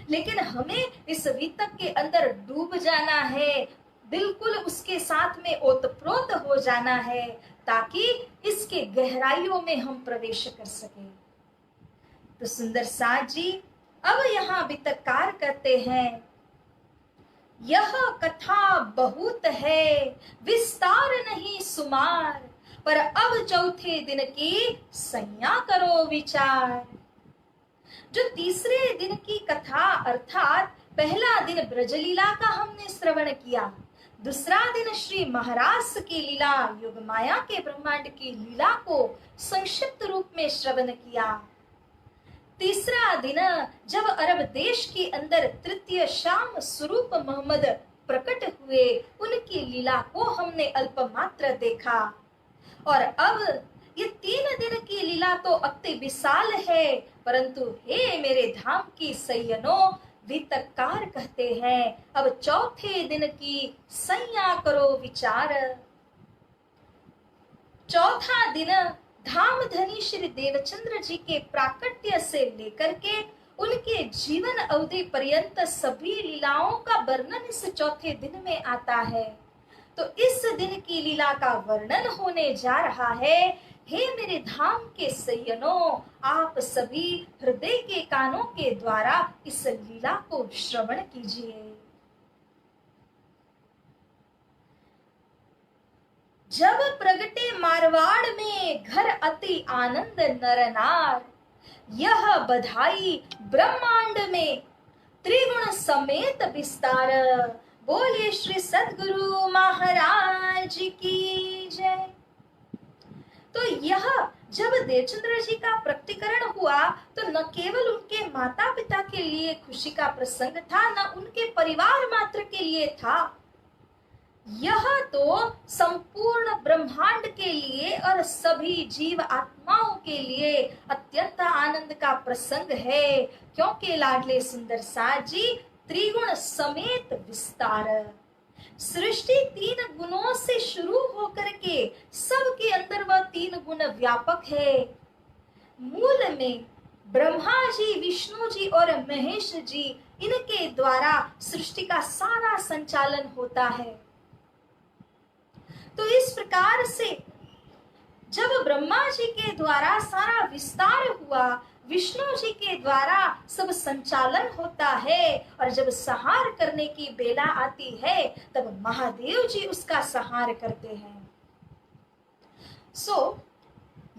लेकिन हमें इस वितक के अंदर डूब जाना है, बिल्कुल उसके साथ में ओतप्रोत हो जाना है, ताकि इसके गहराइयों में हम प्रवेश कर सके। तो सुंदर साथ जी अब यहाँ वितकार कहते हैं, यह कथा बहुत है विस्तार नहीं सुमार, पर अब चौथे दिन की सैया करो विचार। जो तीसरे दिन की कथा अर्थात पहला दिन ब्रजलीला का हमने श्रवण किया, दूसरा दिन श्री महाराज की लीला, युग माया के ब्रह्मांड की लीला को संक्षिप्त रूप में श्रवण किया, तीसरा दिन जब अरब देश के अंदर तृतीय शाम स्वरूप मोहम्मद प्रकट हुए, उनकी लीला को हमने अल्प मात्र देखा। और अब ये 3 दिन की लीला तो अति विशाल है, परंतु हे मेरे धाम की सैयनों, वितकार कहते हैं अब चौथे दिन की सैया करो विचार। चौथा दिन धामधनी श्री देवचंद्र जी के प्राकट्य से लेकर के उनके जीवन अवधि पर्यंत सभी लीलाओं का वर्णन इस चौथे दिन में आता है। तो इस दिन की लीला का वर्णन होने जा रहा है। हे मेरे धाम के सैयनों, आप सभी हृदय के कानों के द्वारा इस लीला को श्रवण कीजिए। जब प्रगटे मारवाड़ में घर अति आनंद नरनार, यह बधाई ब्रह्मांड में त्रिगुण समेत विस्तार। बोले श्री सद्गुरु महाराज की जय। तो यह जब देवचंद्र जी का प्रकटीकरण हुआ तो न केवल उनके माता पिता के लिए खुशी का प्रसंग था, न उनके परिवार मात्र के लिए था, यह तो संपूर्ण ब्रह्मांड के लिए और सभी जीव आत्माओं के लिए अत्यंत आनंद का प्रसंग है। क्योंकि लाडले सुंदर साथ जी त्रिगुण समेत विस्तार, सृष्टि 3 गुणों से शुरू होकर के सबके अंदर वह 3 गुण व्यापक है। मूल में ब्रह्मा जी, विष्णु जी और महेश जी, इनके द्वारा सृष्टि का सारा संचालन होता है। तो इस प्रकार से जब ब्रह्मा जी के द्वारा सारा विस्तार हुआ, विष्णु जी के द्वारा सब संचालन होता है, और जब संहार करने की बेला आती है तब महादेव जी उसका संहार करते हैं।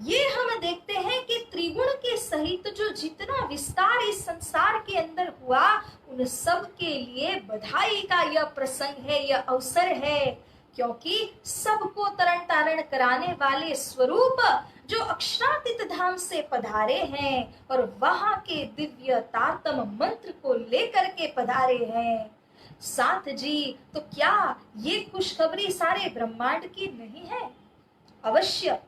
ये हम देखते हैं कि त्रिगुण के सहित जो जितना विस्तार इस संसार के अंदर हुआ, उन सब के लिए बधाई का यह प्रसंग है, यह अवसर है। क्योंकि सबको तरण तारण कराने वाले स्वरूप जो अक्षरातीत धाम से पधारे हैं और वहां के दिव्य तारतम मंत्र को लेकर के पधारे हैं। साथ जी, तो क्या ये खुशखबरी सारे ब्रह्मांड की नहीं है? अवश्य।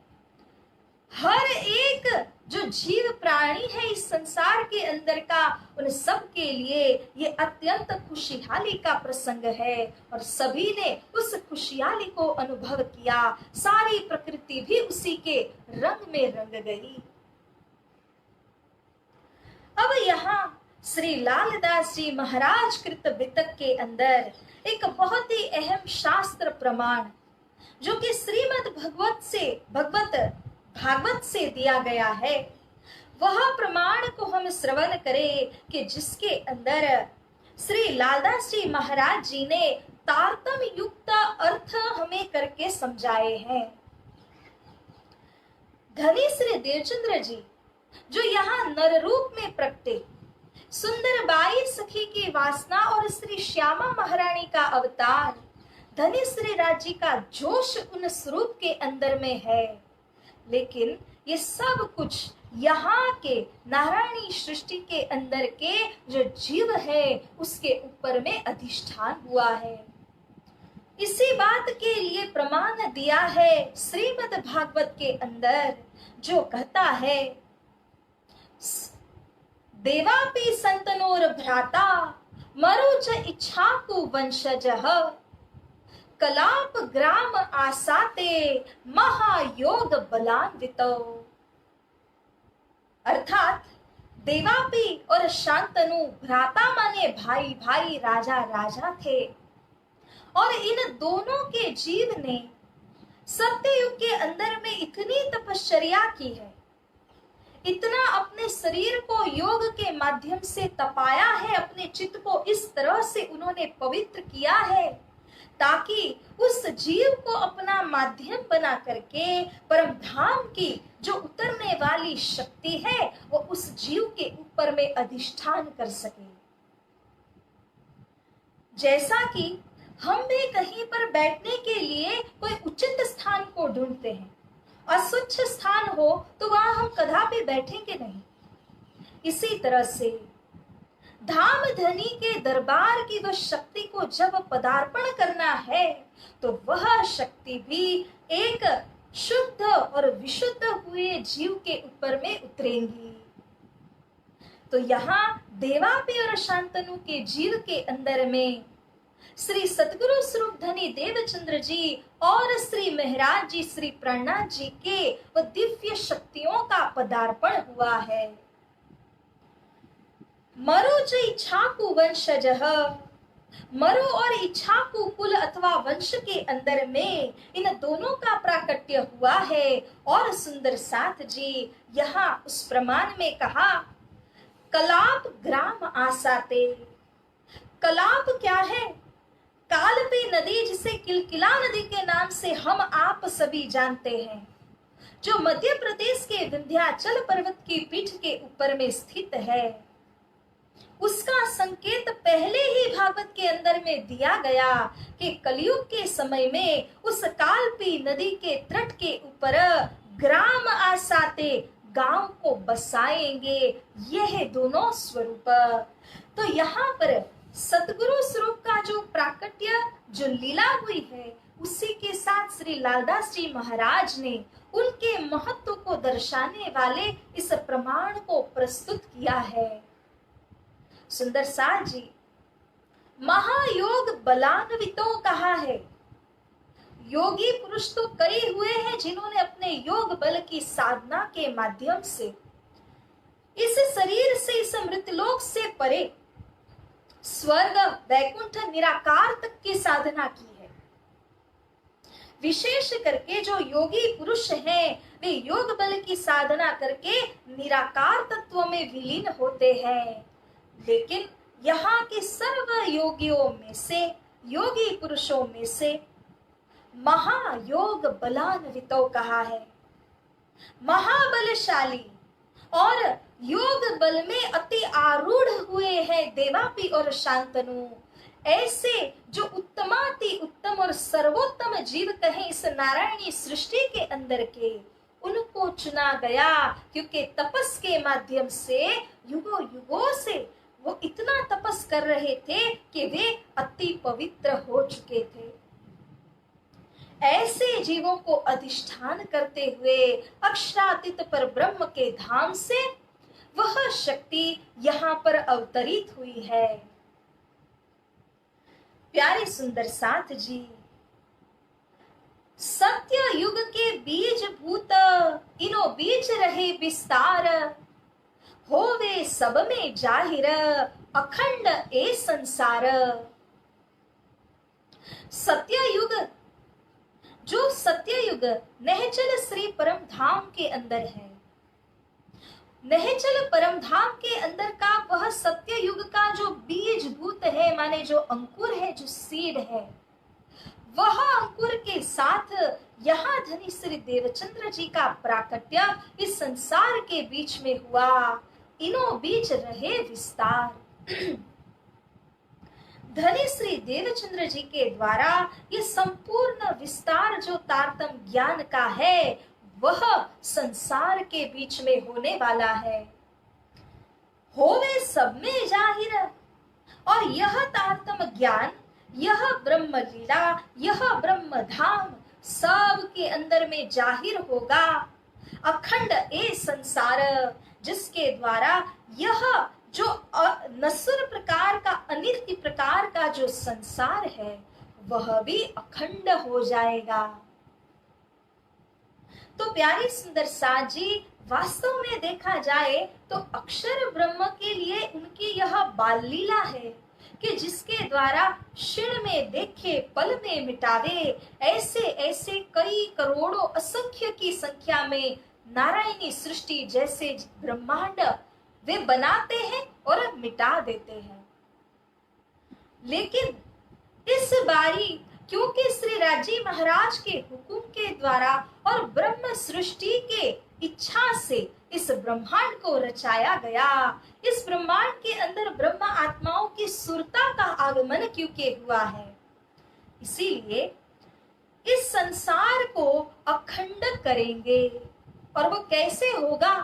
हर एक जो जीव प्राणी है इस संसार के अंदर का, उन सब के लिए ये अत्यंत खुशहाली का प्रसंग है और सभी ने उस खुशहाली को अनुभव किया। सारी प्रकृति भी उसी के रंग में रंग गई। अब यहाँ श्री लालदास जी महाराज कृत वितक के अंदर एक बहुत ही अहम शास्त्र प्रमाण जो कि श्रीमद् भागवत से दिया गया है, वह प्रमाण को हम श्रवण करें कि जिसके अंदर श्री लालदास जी महाराज जी ने तारतम युक्त अर्थ हमें करके समझाए हैं। धनी श्री देवचंद्र जी जो यहाँ नर रूप में प्रकटे, सुंदर बाई सखी की वासना और श्री श्यामा महारानी का अवतार, धनी श्री राज जी का जोश उन स्वरूप के अंदर में है। लेकिन ये सब कुछ यहाँ के नारायणी सृष्टि के अंदर के जो जीव है उसके ऊपर में अधिष्ठान हुआ है। इसी बात के लिए प्रमाण दिया है श्रीमद् भागवत के अंदर, जो कहता है देवापि संतनोर भ्राता मरुच इच्छाकु वंशजः कलाप ग्राम आसाते महायोग बलान्वितो। अर्थात देवापि और शांतनु भ्राता माने भाई भाई, राजा राजा थे और इन दोनों के जीव ने सत्ययुग के अंदर में इतनी तपश्चर्या की है, इतना अपने शरीर को योग के माध्यम से तपाया है, अपने चित्त को इस तरह से उन्होंने पवित्र किया है ताकि उस जीव को अपना माध्यम बना करके परम धाम की जो उतरने वाली शक्ति है वो उस जीव के ऊपर में अधिष्ठान कर सके। जैसा कि हम भी कहीं पर बैठने के लिए कोई उचित स्थान को ढूंढते हैं, अस्वच्छ स्थान हो तो वहां हम कदापि बैठेंगे नहीं। इसी तरह से धाम धनी के दरबार की वह शक्ति को जब पदार्पण करना है तो वह शक्ति भी एक शुद्ध और विशुद्ध हुए जीव के ऊपर में उतरेंगी। तो यहाँ देवापि और शांतनु के जीव के अंदर में श्री सतगुरु स्वरूप धनी देवचंद्र जी और श्री महाराज जी श्री प्राणनाथ जी के वह दिव्य शक्तियों का पदार्पण हुआ है। मरु इच्छाकु वंशजः, मरु और इच्छाकु कुल अथवा वंश के अंदर में इन दोनों का प्राकट्य हुआ है। और सुंदर साथ जी यहाँ उस प्रमाण में कहा कलाप ग्राम आसाते। कलाप क्या है? कालपी नदी, जिसे किलकिला नदी के नाम से हम आप सभी जानते हैं, जो मध्य प्रदेश के विंध्याचल पर्वत की पीठ के ऊपर में स्थित है, उसका संकेत पहले ही भागवत के अंदर में दिया गया कि कलयुग के समय में उस कालपी नदी के तट के ऊपर ग्राम आसाते, गांव को बसाएंगे। यह दोनों स्वरूप। तो यहाँ पर सतगुरु स्वरूप का जो प्राकट्य, जो लीला हुई है, उसी के साथ श्री लालदास जी महाराज ने उनके महत्व को दर्शाने वाले इस प्रमाण को प्रस्तुत किया है। सुंदर साथ जी महायोग बलान्वितो कहा है। योगी पुरुष तो कई हुए हैं जिन्होंने अपने योग बल की साधना के माध्यम से इस शरीर से, इस मृतलोक से परे स्वर्ग, वैकुंठ, निराकार तक की साधना की है। विशेष करके जो योगी पुरुष हैं वे योग बल की साधना करके निराकार तत्व में विलीन होते हैं। लेकिन यहाँ के सर्व योगियों में से, योगी पुरुषों में से महायोग बलान्वितो कहा है। महाबलशाली और योग बल में अति आरूढ़ हुए हैं देवापि और शांतनु। ऐसे जो उत्तमाति उत्तम और और सर्वोत्तम जीव कहें इस नारायणी सृष्टि के अंदर के, उनको चुना गया, क्योंकि तपस के माध्यम से युगों युगों से वो इतना तपस कर रहे थे कि वे अति पवित्र हो चुके थे। ऐसे जीवों को अधिष्ठान करते हुए अक्षरातीत पर ब्रह्म के धाम से वह शक्ति यहाँ पर अवतरित हुई है। प्यारे सुंदर साथ जी, सत्य युग के बीज भूत इनो बीज रहे विस्तार, होवे सब में जाहिर अखंड ए संसार। सत्ययुग, जो सत्ययुग नहचल श्री परम धाम के अंदर है, नहचल परम धाम के अंदर का वह सत्ययुग का जो बीज भूत है, माने जो अंकुर है, जो सीड है, वह अंकुर के साथ यहाँ धनी श्री देवचंद्र जी का प्राकट्य इस संसार के बीच में हुआ। इनो बीच रहे विस्तार। धनी श्री देवचंद्र जी के द्वारा ये संपूर्ण विस्तार जो तारतम ज्ञान का है, वह संसार के बीच में होने वाला है। होवे सब में जाहिर, और यह तारतम ज्ञान, यह ब्रह्म लीला, यह ब्रह्म धाम सब के अंदर में जाहिर होगा। अखंड ए संसार, जिसके द्वारा यह जो नश्वर प्रकार का, अनित्य प्रकार का जो संसार है, वह भी अखंड हो जाएगा। तो प्यारी सुंदर साथ जी, वास्तव में देखा जाए तो अक्षर ब्रह्म के लिए उनकी यह बाल लीला है कि जिसके द्वारा क्षण में देखे पल में मिटावे, ऐसे ऐसे कई करोड़ों असंख्य की संख्या में नारायणी सृष्टि जैसे ब्रह्मांड वे बनाते हैं और मिटा देते हैं। लेकिन इस बारी क्योंकि श्री राजी महाराज के हुक्म के द्वारा और ब्रह्म सृष्टि के इच्छा से इस ब्रह्मांड को रचाया गया, इस ब्रह्मांड के अंदर ब्रह्म आत्माओं की सुरता का आगमन क्योंकि हुआ है, इसीलिए इस संसार को अखंड करेंगे। और वो कैसे होगा?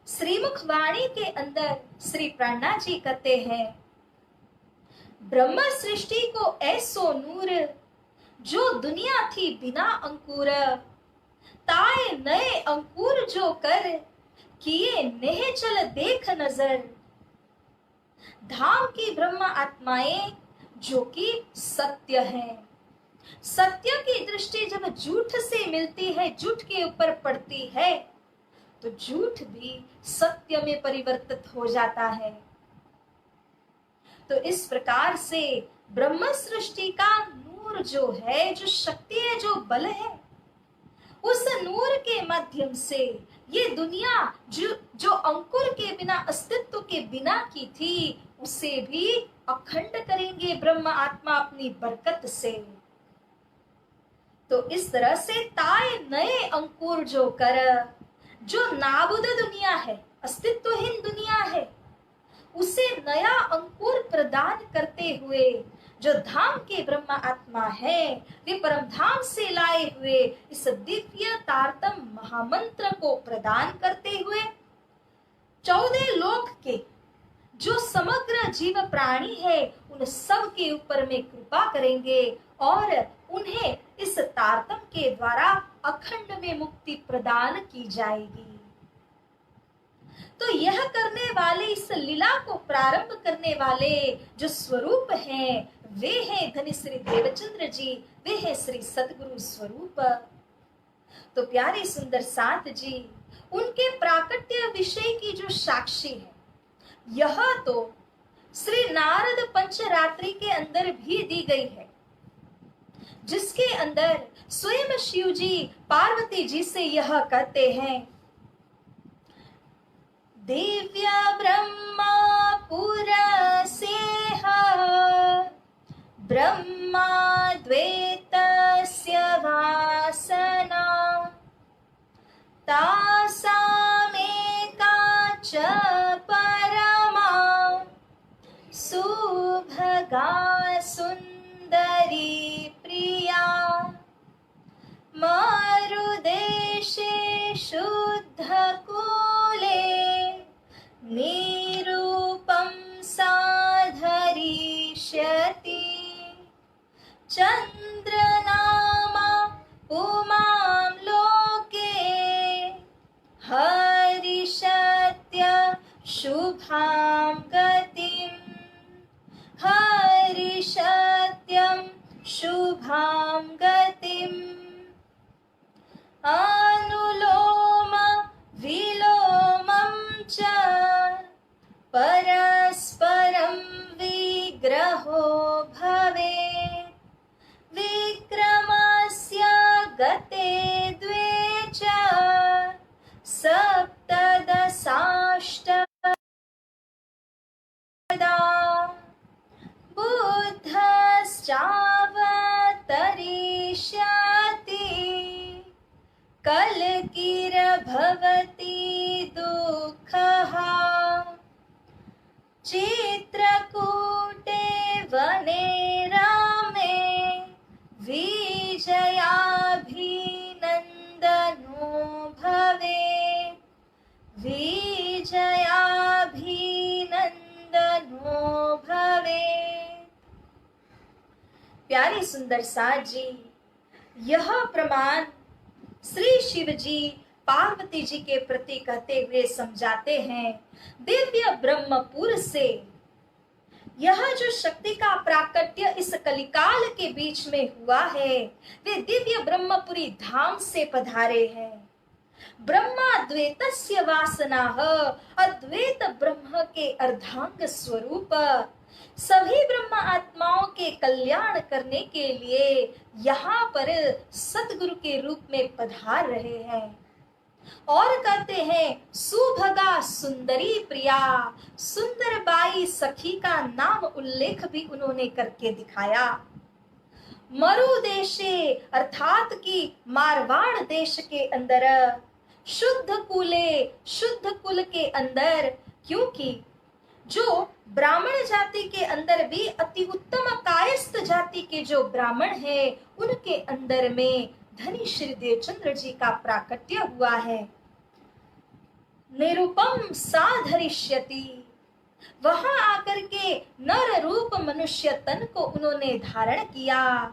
श्रीमुख वाणी के अंदर श्री प्राणनाथ जी कहते हैं, ब्रह्म सृष्टि को ऐसो नूर, जो दुनिया थी बिना अंकुर, ताए नए अंकुर जो कर, किए नेह चल देख नजर। धाम की ब्रह्म आत्माएं जो कि सत्य है, सत्य की दृष्टि जब झूठ से मिलती है, झूठ के ऊपर पड़ती है, तो झूठ भी सत्य में परिवर्तित हो जाता है। तो इस प्रकार से ब्रह्म सृष्टि का नूर जो है, जो शक्ति है, जो बल है, उस नूर के माध्यम से ये दुनिया जो अंकुर के बिना, अस्तित्व के बिना की थी, उसे भी अखंड करेंगे ब्रह्म आत्मा अपनी बरकत से। तो इस तरह से ताए नए अंकुर जो कर, जो नाबुद दुनिया है, अस्तित्वहीन दुनिया है, उसे नया अंकुर प्रदान करते हुए जो धाम के ब्रह्म आत्मा है, वे परम धाम से लाए हुए इस दिव्य तारतम महामंत्र को प्रदान करते हुए 14 लोक के जो समग्र जीव प्राणी है, उन सब के ऊपर में कृपा करेंगे और उन्हें इस तारतम के द्वारा अखंड में मुक्ति प्रदान की जाएगी। तो यह करने वाले, इस लीला को प्रारंभ करने वाले जो स्वरूप हैं, वे हैं धनी श्री देवचंद्र जी, वे हैं श्री सदगुरु स्वरूप। तो प्यारे सुंदर साथ जी, उनके प्राकट्य विषय की जो साक्षी है, यह तो श्री नारद पंचरात्रि के अंदर भी दी गई है, जिसके अंदर स्वयं शिव जी पार्वती जी से यह कहते हैं, दिव्य ब्रह्मा पुरसेह ब्रह्मा द्वैतस्य वासना, तासामेका च परमा सुभगा सुंदरी निरूपं साधरिष्यति चन्द्रनामा पुमां लोके हरिष्यत्य शुभां गतिम् हरिष्यत्यं शुभां गतिम् अनुलोम विलोमं च परस्परं विग्रहो भवेत् विक्रमस्य गते द्वे च सप्तदशाष्टदा बुद्धश्चावतरिष्यति कलकिरभवति दुःखः चित्रकूटे वने रामे विजयाभिनन्दनो भवेत् विजयाभिनन्दनो भवेत्। प्यारी सुंदर साथ जी, यह प्रमाण श्री शिव जी पार्वती जी के प्रति कहते हुए समझाते हैं, दिव्य ब्रह्मपुर से यह जो शक्ति का प्राकट्य इस कलिकाल के बीच में हुआ है, वे दिव्य ब्रह्मपुरी धाम से पधारे हैं। ब्रह्माद्वैतस्य वासनाः, अद्वैत ब्रह्म के अर्धांग स्वरूप सभी ब्रह्म आत्माओं के कल्याण करने के लिए यहाँ पर सतगुरु के रूप में पधार रहे हैं। और कहते हैं, सुभगा सुंदरी प्रिया, सुंदर बाई सखी का नाम उल्लेख भी उन्होंने करके दिखाया। मरु देशे अर्थात कि मारवाड़ देश के अंदर शुद्ध कुले, शुद्ध कुल के अंदर, क्योंकि जो ब्राह्मण जाति के अंदर भी अति उत्तम कायस्थ जाति के जो ब्राह्मण हैं, उनके अंदर में धनी श्री देवचंद्र जी का प्राकट्य हुआ है। निरूपम साधरिष्यति, वहां आकर के नर रूप मनुष्य तन को उन्होंने धारण किया।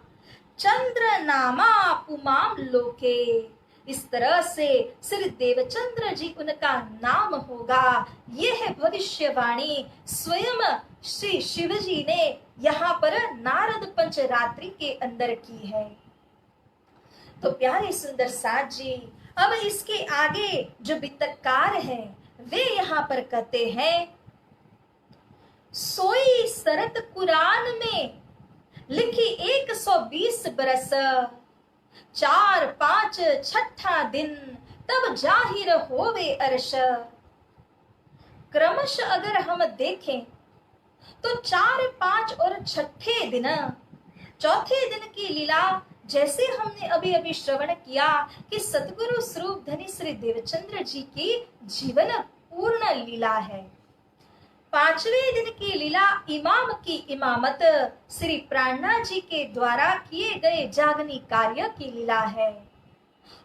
चंद्र नामा पुमाम लोके, इस तरह से श्री देवचंद्र जी उनका नाम होगा। यह भविष्यवाणी स्वयं श्री शिव जी ने यहाँ पर नारद पंचरात्रि के अंदर की है। तो प्यारे सुंदर साथ जी, अब इसके आगे जो वितक्कार हैं वे यहाँ पर कहते हैं, सोई शरत कुरान में लिखी 120 बरस, 4, 5, 6 दिन तब जाहिर होवे अर्श। क्रमश अगर हम देखें तो 4, 5 और 6 दिन, चौथे दिन की लीला जैसे हमने अभी अभी श्रवण किया कि सतगुरु स्वरूप धनी श्री देवचंद्र जी की जीवन पूर्ण लीला है। 5वें दिन की लीला इमाम की इमामत श्री प्राणनाथ जी के द्वारा किए गए जागनी कार्य की लीला है।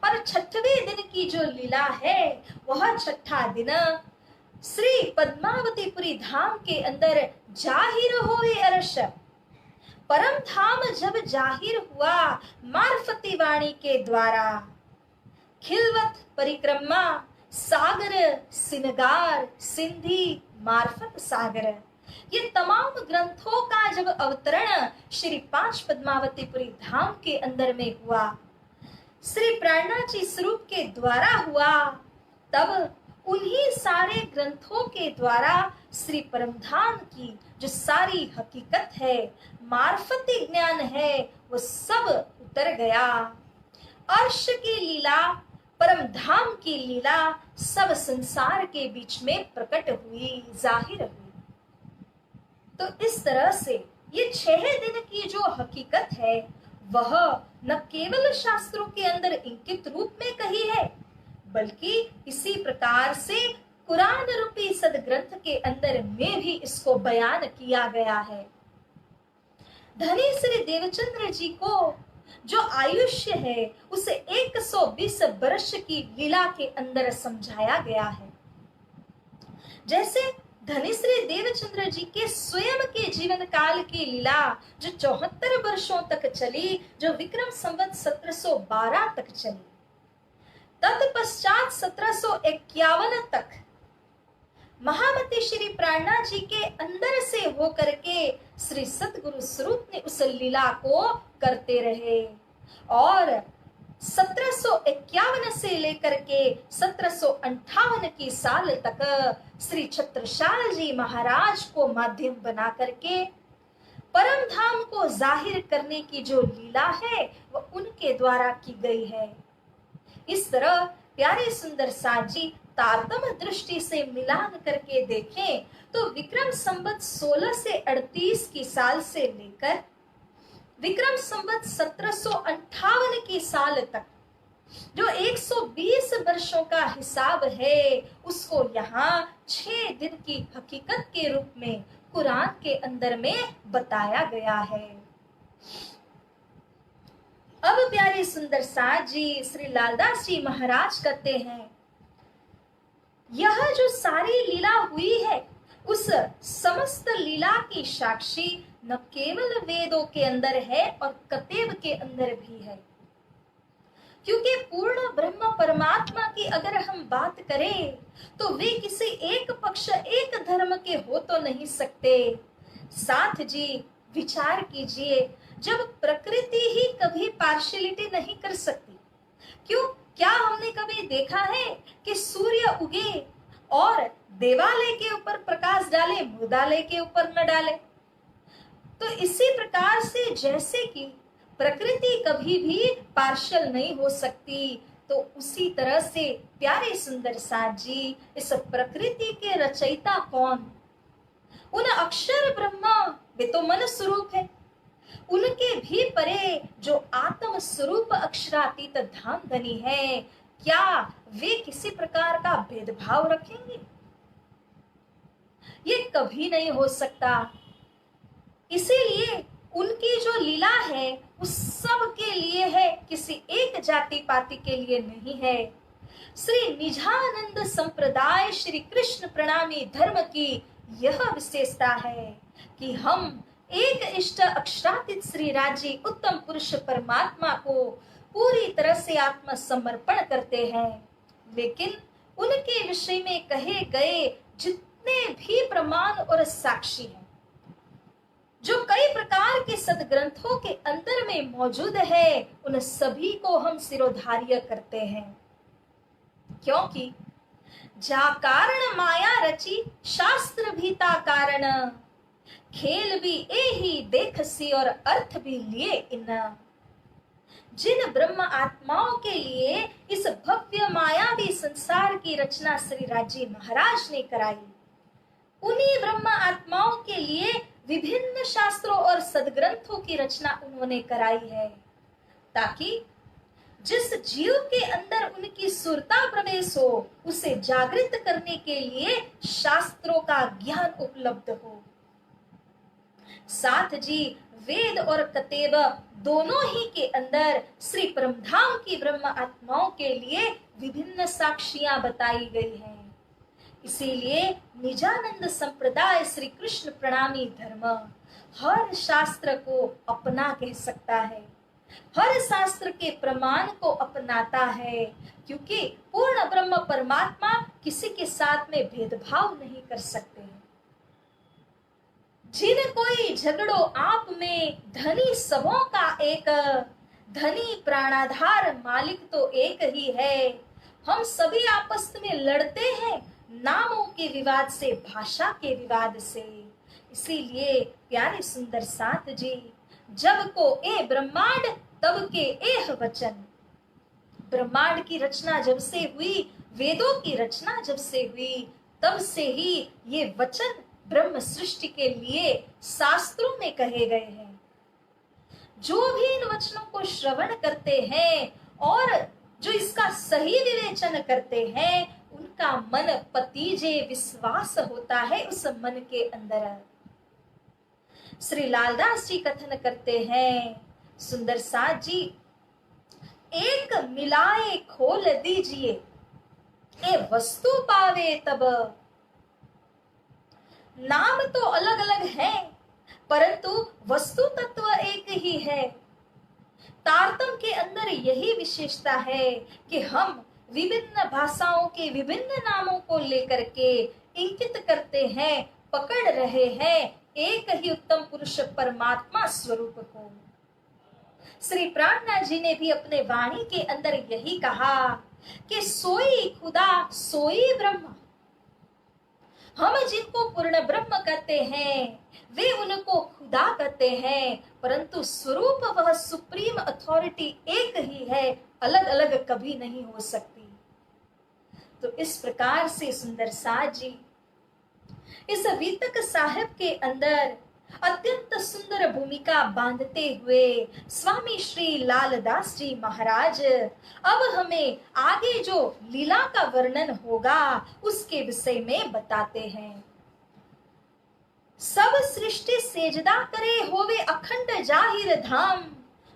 और 6वें दिन की जो लीला है वह 6ठा दिन श्री पद्मावतीपुरी धाम के अंदर जाहिर हुए अर्श। परम धाम जब जाहिर हुआ मार्फती वाणी के द्वारा, खिलवत परिक्रमा सागर सिनगार सिंधी मार्फत सागर, ये तमाम ग्रंथों का जब अवतरण श्री 5 पद्मावतीपुरी धाम के अंदर में हुआ, श्री प्राणनाथ जी स्वरूप के द्वारा हुआ, तब उन्हीं सारे ग्रंथों के द्वारा श्री परमधाम की जो सारी हकीकत है, मार्फती ज्ञान है, वो सब उतर गया। अर्श की लीला, परम धाम की लीला सब संसार के बीच में प्रकट हुई, जाहिर हुई। तो इस तरह से ये 6 दिन की जो हकीकत है वह न केवल शास्त्रों के अंदर इंकित रूप में कही है, बल्कि इसी प्रकार से कुरान रूपी सदग्रंथ के अंदर में भी इसको बयान किया गया है। धनी श्री देवचंद्र जी को जो आयुष्य है उसे 120 वर्ष की लीला के अंदर समझाया गया है। जैसे धनिश्री देवचंद्र जी के स्वयं के जीवन काल की लीला जो 74 वर्षों तक चली, जो विक्रम संवत 1712 तक चली, तत्पश्चात 1751 तक महामती श्री प्राणनाथ जी के अंदर से होकर के श्री सतगुरु स्वरूप ने उस लीला को करते रहे। और 1751 से लेकर के 1758 की साल तक श्री छत्रसाल जी महाराज को माध्यम बना करके परम धाम को जाहिर करने की जो लीला है वह उनके द्वारा की गई है। इस तरह प्यारे सुंदर साथ जी तारतम्य दृष्टि से मिलान करके देखें तो विक्रम संवत 16 से 38 की साल से लेकर विक्रम संवत 1758 की साल तक जो 120 वर्षों का हिसाब है उसको यहाँ 6 दिन की हकीकत के रूप में कुरान के अंदर में बताया गया है। अब प्यारे सुंदर साथ जी श्री लालदास जी महाराज कहते हैं, यह जो सारी लीला हुई है उस समस्त लीला की साक्षी न केवल वेदों के अंदर है और कतेब के अंदर भी है। क्योंकि पूर्ण ब्रह्म परमात्मा की अगर हम बात करें तो वे किसी एक पक्ष एक धर्म के हो तो नहीं सकते। साथ जी विचार कीजिए, जब प्रकृति ही कभी पार्शियलिटी नहीं कर सकती, क्यों क्या हमने कभी देखा है कि सूर्य उगे और देवालय के ऊपर प्रकाश डाले, मुर्दालय के ऊपर न डाले? तो इसी प्रकार से जैसे कि प्रकृति कभी भी पार्शियल नहीं हो सकती, तो उसी तरह से प्यारे सुंदर साथ जी इस प्रकृति के रचयिता कौन? उन अक्षर ब्रह्मा, वे तो मन स्वरूप है, उनके भी परे जो आत्म स्वरूप अक्षरातीत धाम धनी है, क्या वे किसी प्रकार का भेदभाव रखेंगे? ये कभी नहीं हो सकता। इसीलिए उनकी जो लीला है उस सब के लिए है, किसी एक जाति पाति के लिए नहीं है। श्री निजानंद संप्रदाय श्री कृष्ण प्रणामी धर्म की यह विशेषता है कि हम एक इष्ट अक्षरातीत श्री राजी उत्तम पुरुष परमात्मा को पूरी तरह से आत्मसमर्पण करते हैं। लेकिन उनके विषय में कहे गए जितने भी प्रमाण और साक्षी हैं, जो कई प्रकार के सदग्रंथों के अंदर में मौजूद है, उन सभी को हम सिरोधार्य करते हैं। क्योंकि जा कारण माया रची शास्त्र भीता कारण, खेल भी एही देखसी और अर्थ भी लिए इन। जिन ब्रह्म आत्माओं के लिए इस भव्य मायावी संसार की रचना श्री राजी महाराज ने कराई, उन्हीं ब्रह्म आत्माओं के लिए विभिन्न शास्त्रों और सदग्रंथों की रचना उन्होंने कराई है, ताकि जिस जीव के अंदर उनकी सुरता प्रवेश हो उसे जागृत करने के लिए शास्त्रों का ज्ञान उपलब्ध हो। साथ जी वेद और कतेब दोनों ही के अंदर श्री परमधाम की ब्रह्म आत्माओं के लिए विभिन्न साक्षियां बताई गई हैं। इसीलिए निजानंद संप्रदाय श्री कृष्ण प्रणामी धर्म हर शास्त्र को अपना कह सकता है, हर शास्त्र के प्रमाण को अपनाता है, क्योंकि पूर्ण ब्रह्म परमात्मा किसी के साथ में भेदभाव नहीं कर सकते हैं। जिन कोई झगड़ो आप में धनी सबों का एक, धनी प्राणाधार मालिक तो एक ही है। हम सभी आपस में लड़ते हैं नामों के विवाद से, भाषा के विवाद से। इसीलिए प्यारे सुंदर साथ जी, जब को ए ब्रह्मांड तब के एह वचन। ब्रह्मांड की रचना जब से हुई, वेदों की रचना जब से हुई, तब से ही ये वचन ब्रह्म सृष्टि के लिए शास्त्रों में कहे गए हैं। जो भी इन वचनों को श्रवण करते हैं और जो इसका सही विवेचन करते हैं, उनका मन पतीजे विश्वास होता है उस मन के अंदर। श्री लालदास जी कथन करते हैं, सुंदर साथ जी, एक मिलाए खोल दीजिए, ए वस्तु पावे तब। नाम तो अलग अलग हैं, परंतु वस्तु तत्व एक ही है। तारतम के अंदर यही विशेषता है कि हम विभिन्न भाषाओं के विभिन्न नामों को लेकर के इंकित करते हैं, पकड़ रहे हैं एक ही उत्तम पुरुष परमात्मा स्वरूप को। श्री प्राणनाथ जी ने भी अपने वाणी के अंदर यही कहा कि सोई खुदा सोई ब्रह्म। हम जिनको पूर्ण ब्रह्म कहते हैं वे उनको खुदा कहते हैं, परंतु स्वरूप वह सुप्रीम अथॉरिटी एक ही है, अलग अलग कभी नहीं हो सकती। तो इस प्रकार से सुंदर साज जी इस वितक साहिब के अंदर अत्यंत सुंदर भूमिका बांधते हुए स्वामी श्री लालदास जी महाराज अब हमें आगे जो लीला का वर्णन होगा उसके विषय में बताते हैं। सब सृष्टि सेजदा करे होवे अखंड जाहिर धाम,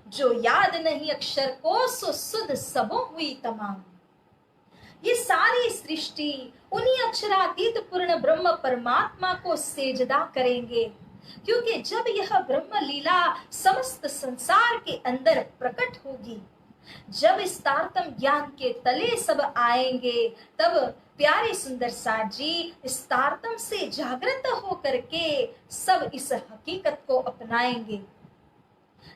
जो याद नहीं अक्षर को सो सुध सबो हुई तमाम। ये सारी सृष्टि उन्हीं अक्षरातीत पूर्ण ब्रह्म परमात्मा को सेजदा करेंगे, क्योंकि जब यह ब्रह्म लीला समस्त संसार के अंदर प्रकट होगी, जब इस तारतम ज्ञान के तले सब आएंगे, तब प्यारे सुंदर साज जी इस तारतम से जागृत होकर के सब इस हकीकत को अपनाएंगे।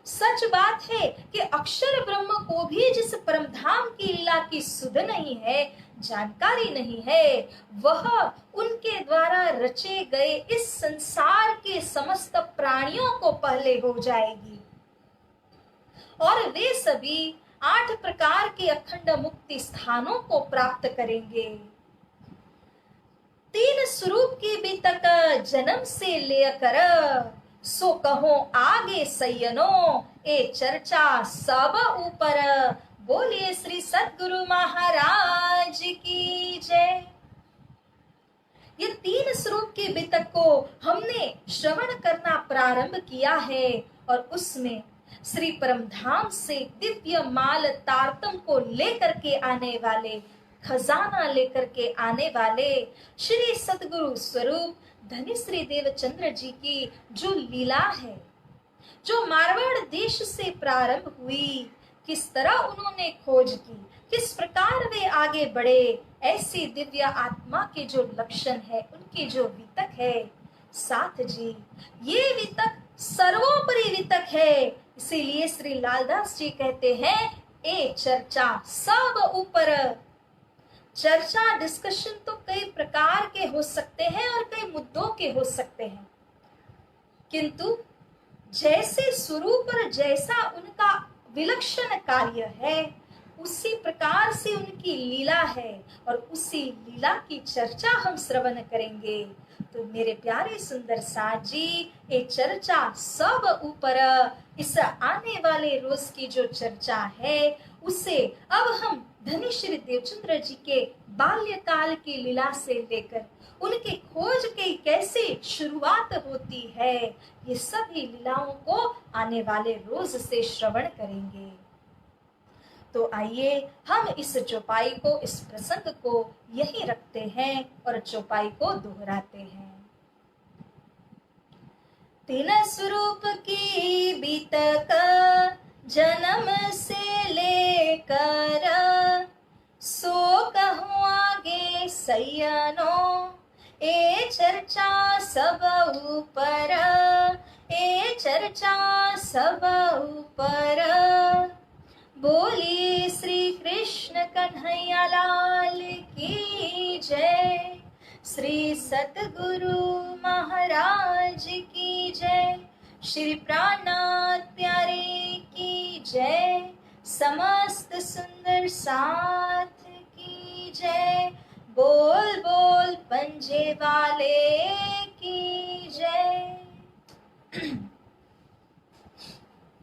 सच बात है कि अक्षर ब्रह्म को भी जिस परमधाम की लीला की सुध नहीं है, जानकारी नहीं है, वह उनके द्वारा रचे गए इस संसार के समस्त प्राणियों को पहले हो जाएगी और वे सभी 8 प्रकार के अखंड मुक्ति स्थानों को प्राप्त करेंगे। 3 स्वरूप की भी तक जन्म से लेकर सो कहो आगे सैयनो, ए चर्चा सब ऊपर। बोलिए श्री सद्गुरु महाराज की जय। ये 3 स्वरूप के वितक को हमने श्रवण करना प्रारंभ किया है और उसमें श्री परमधाम से दिव्य माल तारतम को लेकर के आने वाले, खजाना लेकर के आने वाले श्री सद्गुरु स्वरूप धनी श्री देवचंद्र जी की जो लीला है, जो मारवाड़ देश से प्रारंभ हुई, किस तरह उन्होंने खोज की, किस प्रकार वे आगे बढ़े, ऐसी दिव्य आत्मा के जो लक्षण है, उनके जो वितक है, साथ जी ये वितक सर्वोपरि वितक है। इसीलिए श्री लालदास जी कहते हैं, ए चर्चा सब ऊपर। चर्चा डिस्कशन तो कई प्रकार के हो सकते हैं और कई मुद्दों के हो सकते हैं, किंतु जैसे स्वरूप और जैसा उनका विलक्षण कार्य है, उसी प्रकार से उनकी लीला है और उसी लीला की चर्चा हम श्रवण करेंगे। तो मेरे प्यारे सुंदर साज जी, ये चर्चा सब ऊपर, इस आने वाले रोज की जो चर्चा है उसे अब हम धनी श्री देवचंद्र जी के बाल्यकाल की लीला से लेकर उनके खोज की कैसे शुरुआत होती है, ये सभी लीलाओं को आने वाले रोज से श्रवण करेंगे। तो आइए हम इस चौपाई को, इस प्रसंग को यहीं रखते हैं और चौपाई को दोहराते हैं। 3 स्वरूप की बीतक जन्म से लेकर, सो कहूँ आगे सैयनो, ए चर्चा सब ऊपर, ए चर्चा सब ऊपर। बोलिए श्री कृष्ण कन्हैया लाल की जय, श्री सतगुरु महाराज की जय, श्री प्राणनाथ प्यारे की जय, समस्त सुंदर साथ की जय, बोल बोल पंजे वाले की जय।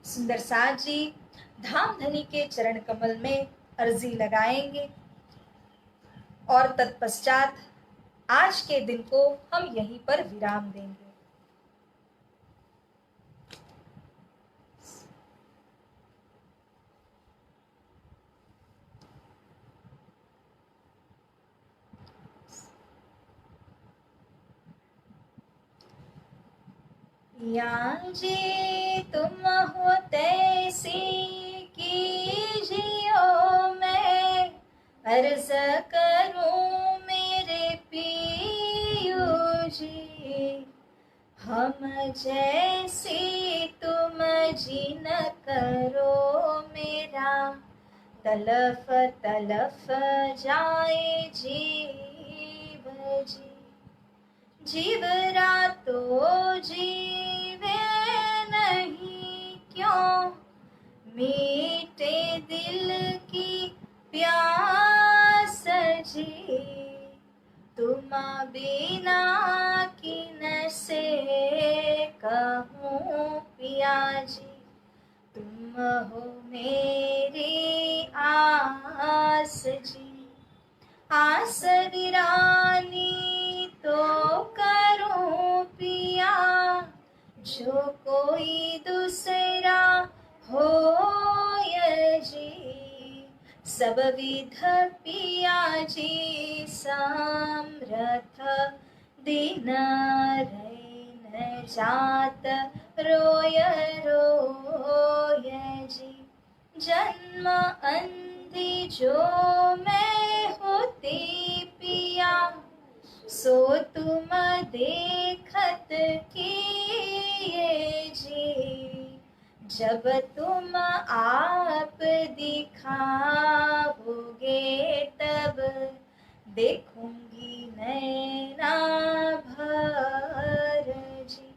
सुंदर साथ जी धाम धनी के चरण कमल में अर्जी लगाएंगे और तत्पश्चात आज के दिन को हम यहीं पर विराम देंगे। या जी तुम हो तैसी कीजियो, मैं अर्ज करूं मेरे पियो जी। हम जैसी तुम जी न करो मेरा, तलफ तलफ जाए जीव जी। जीव रातो जीवे नहीं क्यों, मीठे दिल की प्यास जी। तुम बिना किन से कहूँ पिया जी, तुम हो मेरी आस जी। आस वीरानी तो करूं पिया, जो कोई दूसरा हो जी। सब विध पिया जी समर्थ, दीन रैन जात रोय रोय जी। जन्म अंधी जो मैं होती पिया, सो तुम देखत किए जी। जब तुम आप दिखाओगे तब देखूंगी नैना भर जी।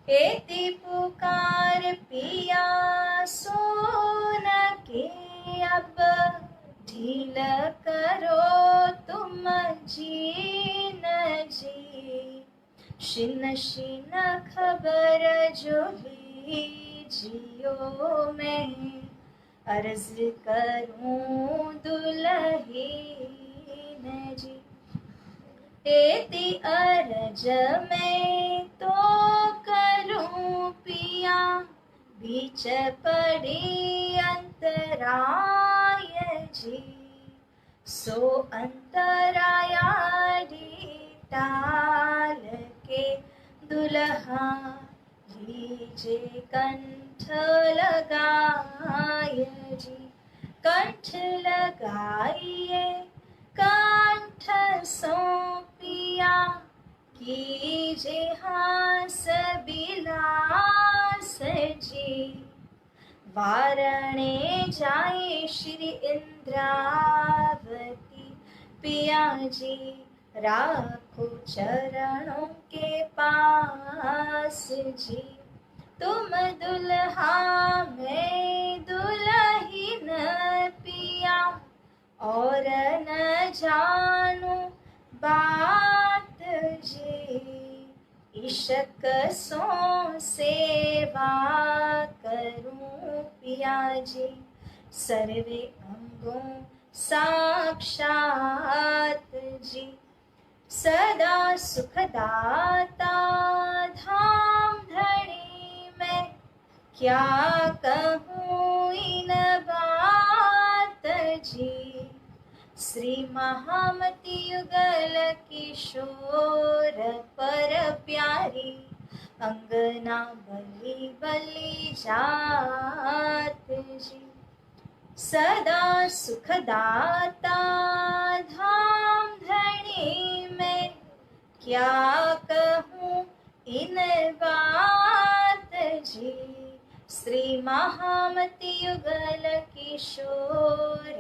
एति पुकार पिया सोन के अब, ढील करो तुम जीन जी। शिन शिन खबर जो लीजियो, मैं अर्ज करूं दुल्हीन जी। एति अरज मैं तो करूं पिया, बीच पड़ी अंतराय जी। सो अंतराया टाल के दुल्हा, लीजे कंठ लगाय जी। कंठ लगाइए कंठ सो पिया, कीजे हास बिलास जी। वारणे जाए श्री इंद्रावती पिया जी, राखो चरणों के पास जी। तुम दुल्हा मैं दुल्हीन पिया, और न जानू बात जी। इशक सो सेवा करूं पिया जी, सर्वे अंगों साक्षात जी। सदा सुखदाता धाम धनी मैं, क्या कहूँ इन बात जी। श्री महामती युगल किशोर पर प्यारी, अंगना बलि बलि जात जी। सदा सुखदाता धाम धनी मैं, क्या कहूँ इन बात जी। श्री महामती युगल किशोर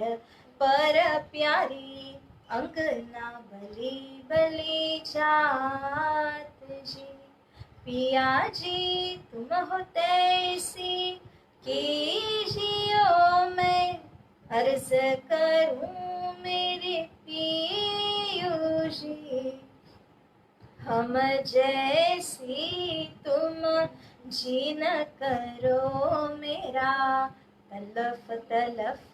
पर प्यारी, अंगना बलि बलि जात जी। पिया जी तुम हो तैसी कीजियो, मैं अर्ज करूं मेरे पियो जी। हम जैसी तुम जी न करो मेरा, तलफ तलफ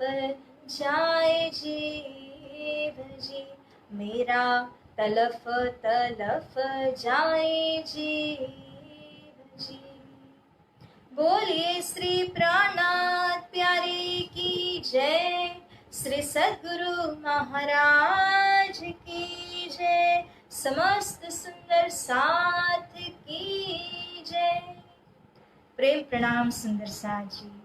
जाए जीव जी। मेरा तलफ तलफ जाए जीव जी। बोलिए श्री प्राणनाथ प्यारे की जय, श्री सद्गुरु महाराज की जय, समस्त सुंदर साथ की जय। प्रेम प्रणाम सुंदर सा जी।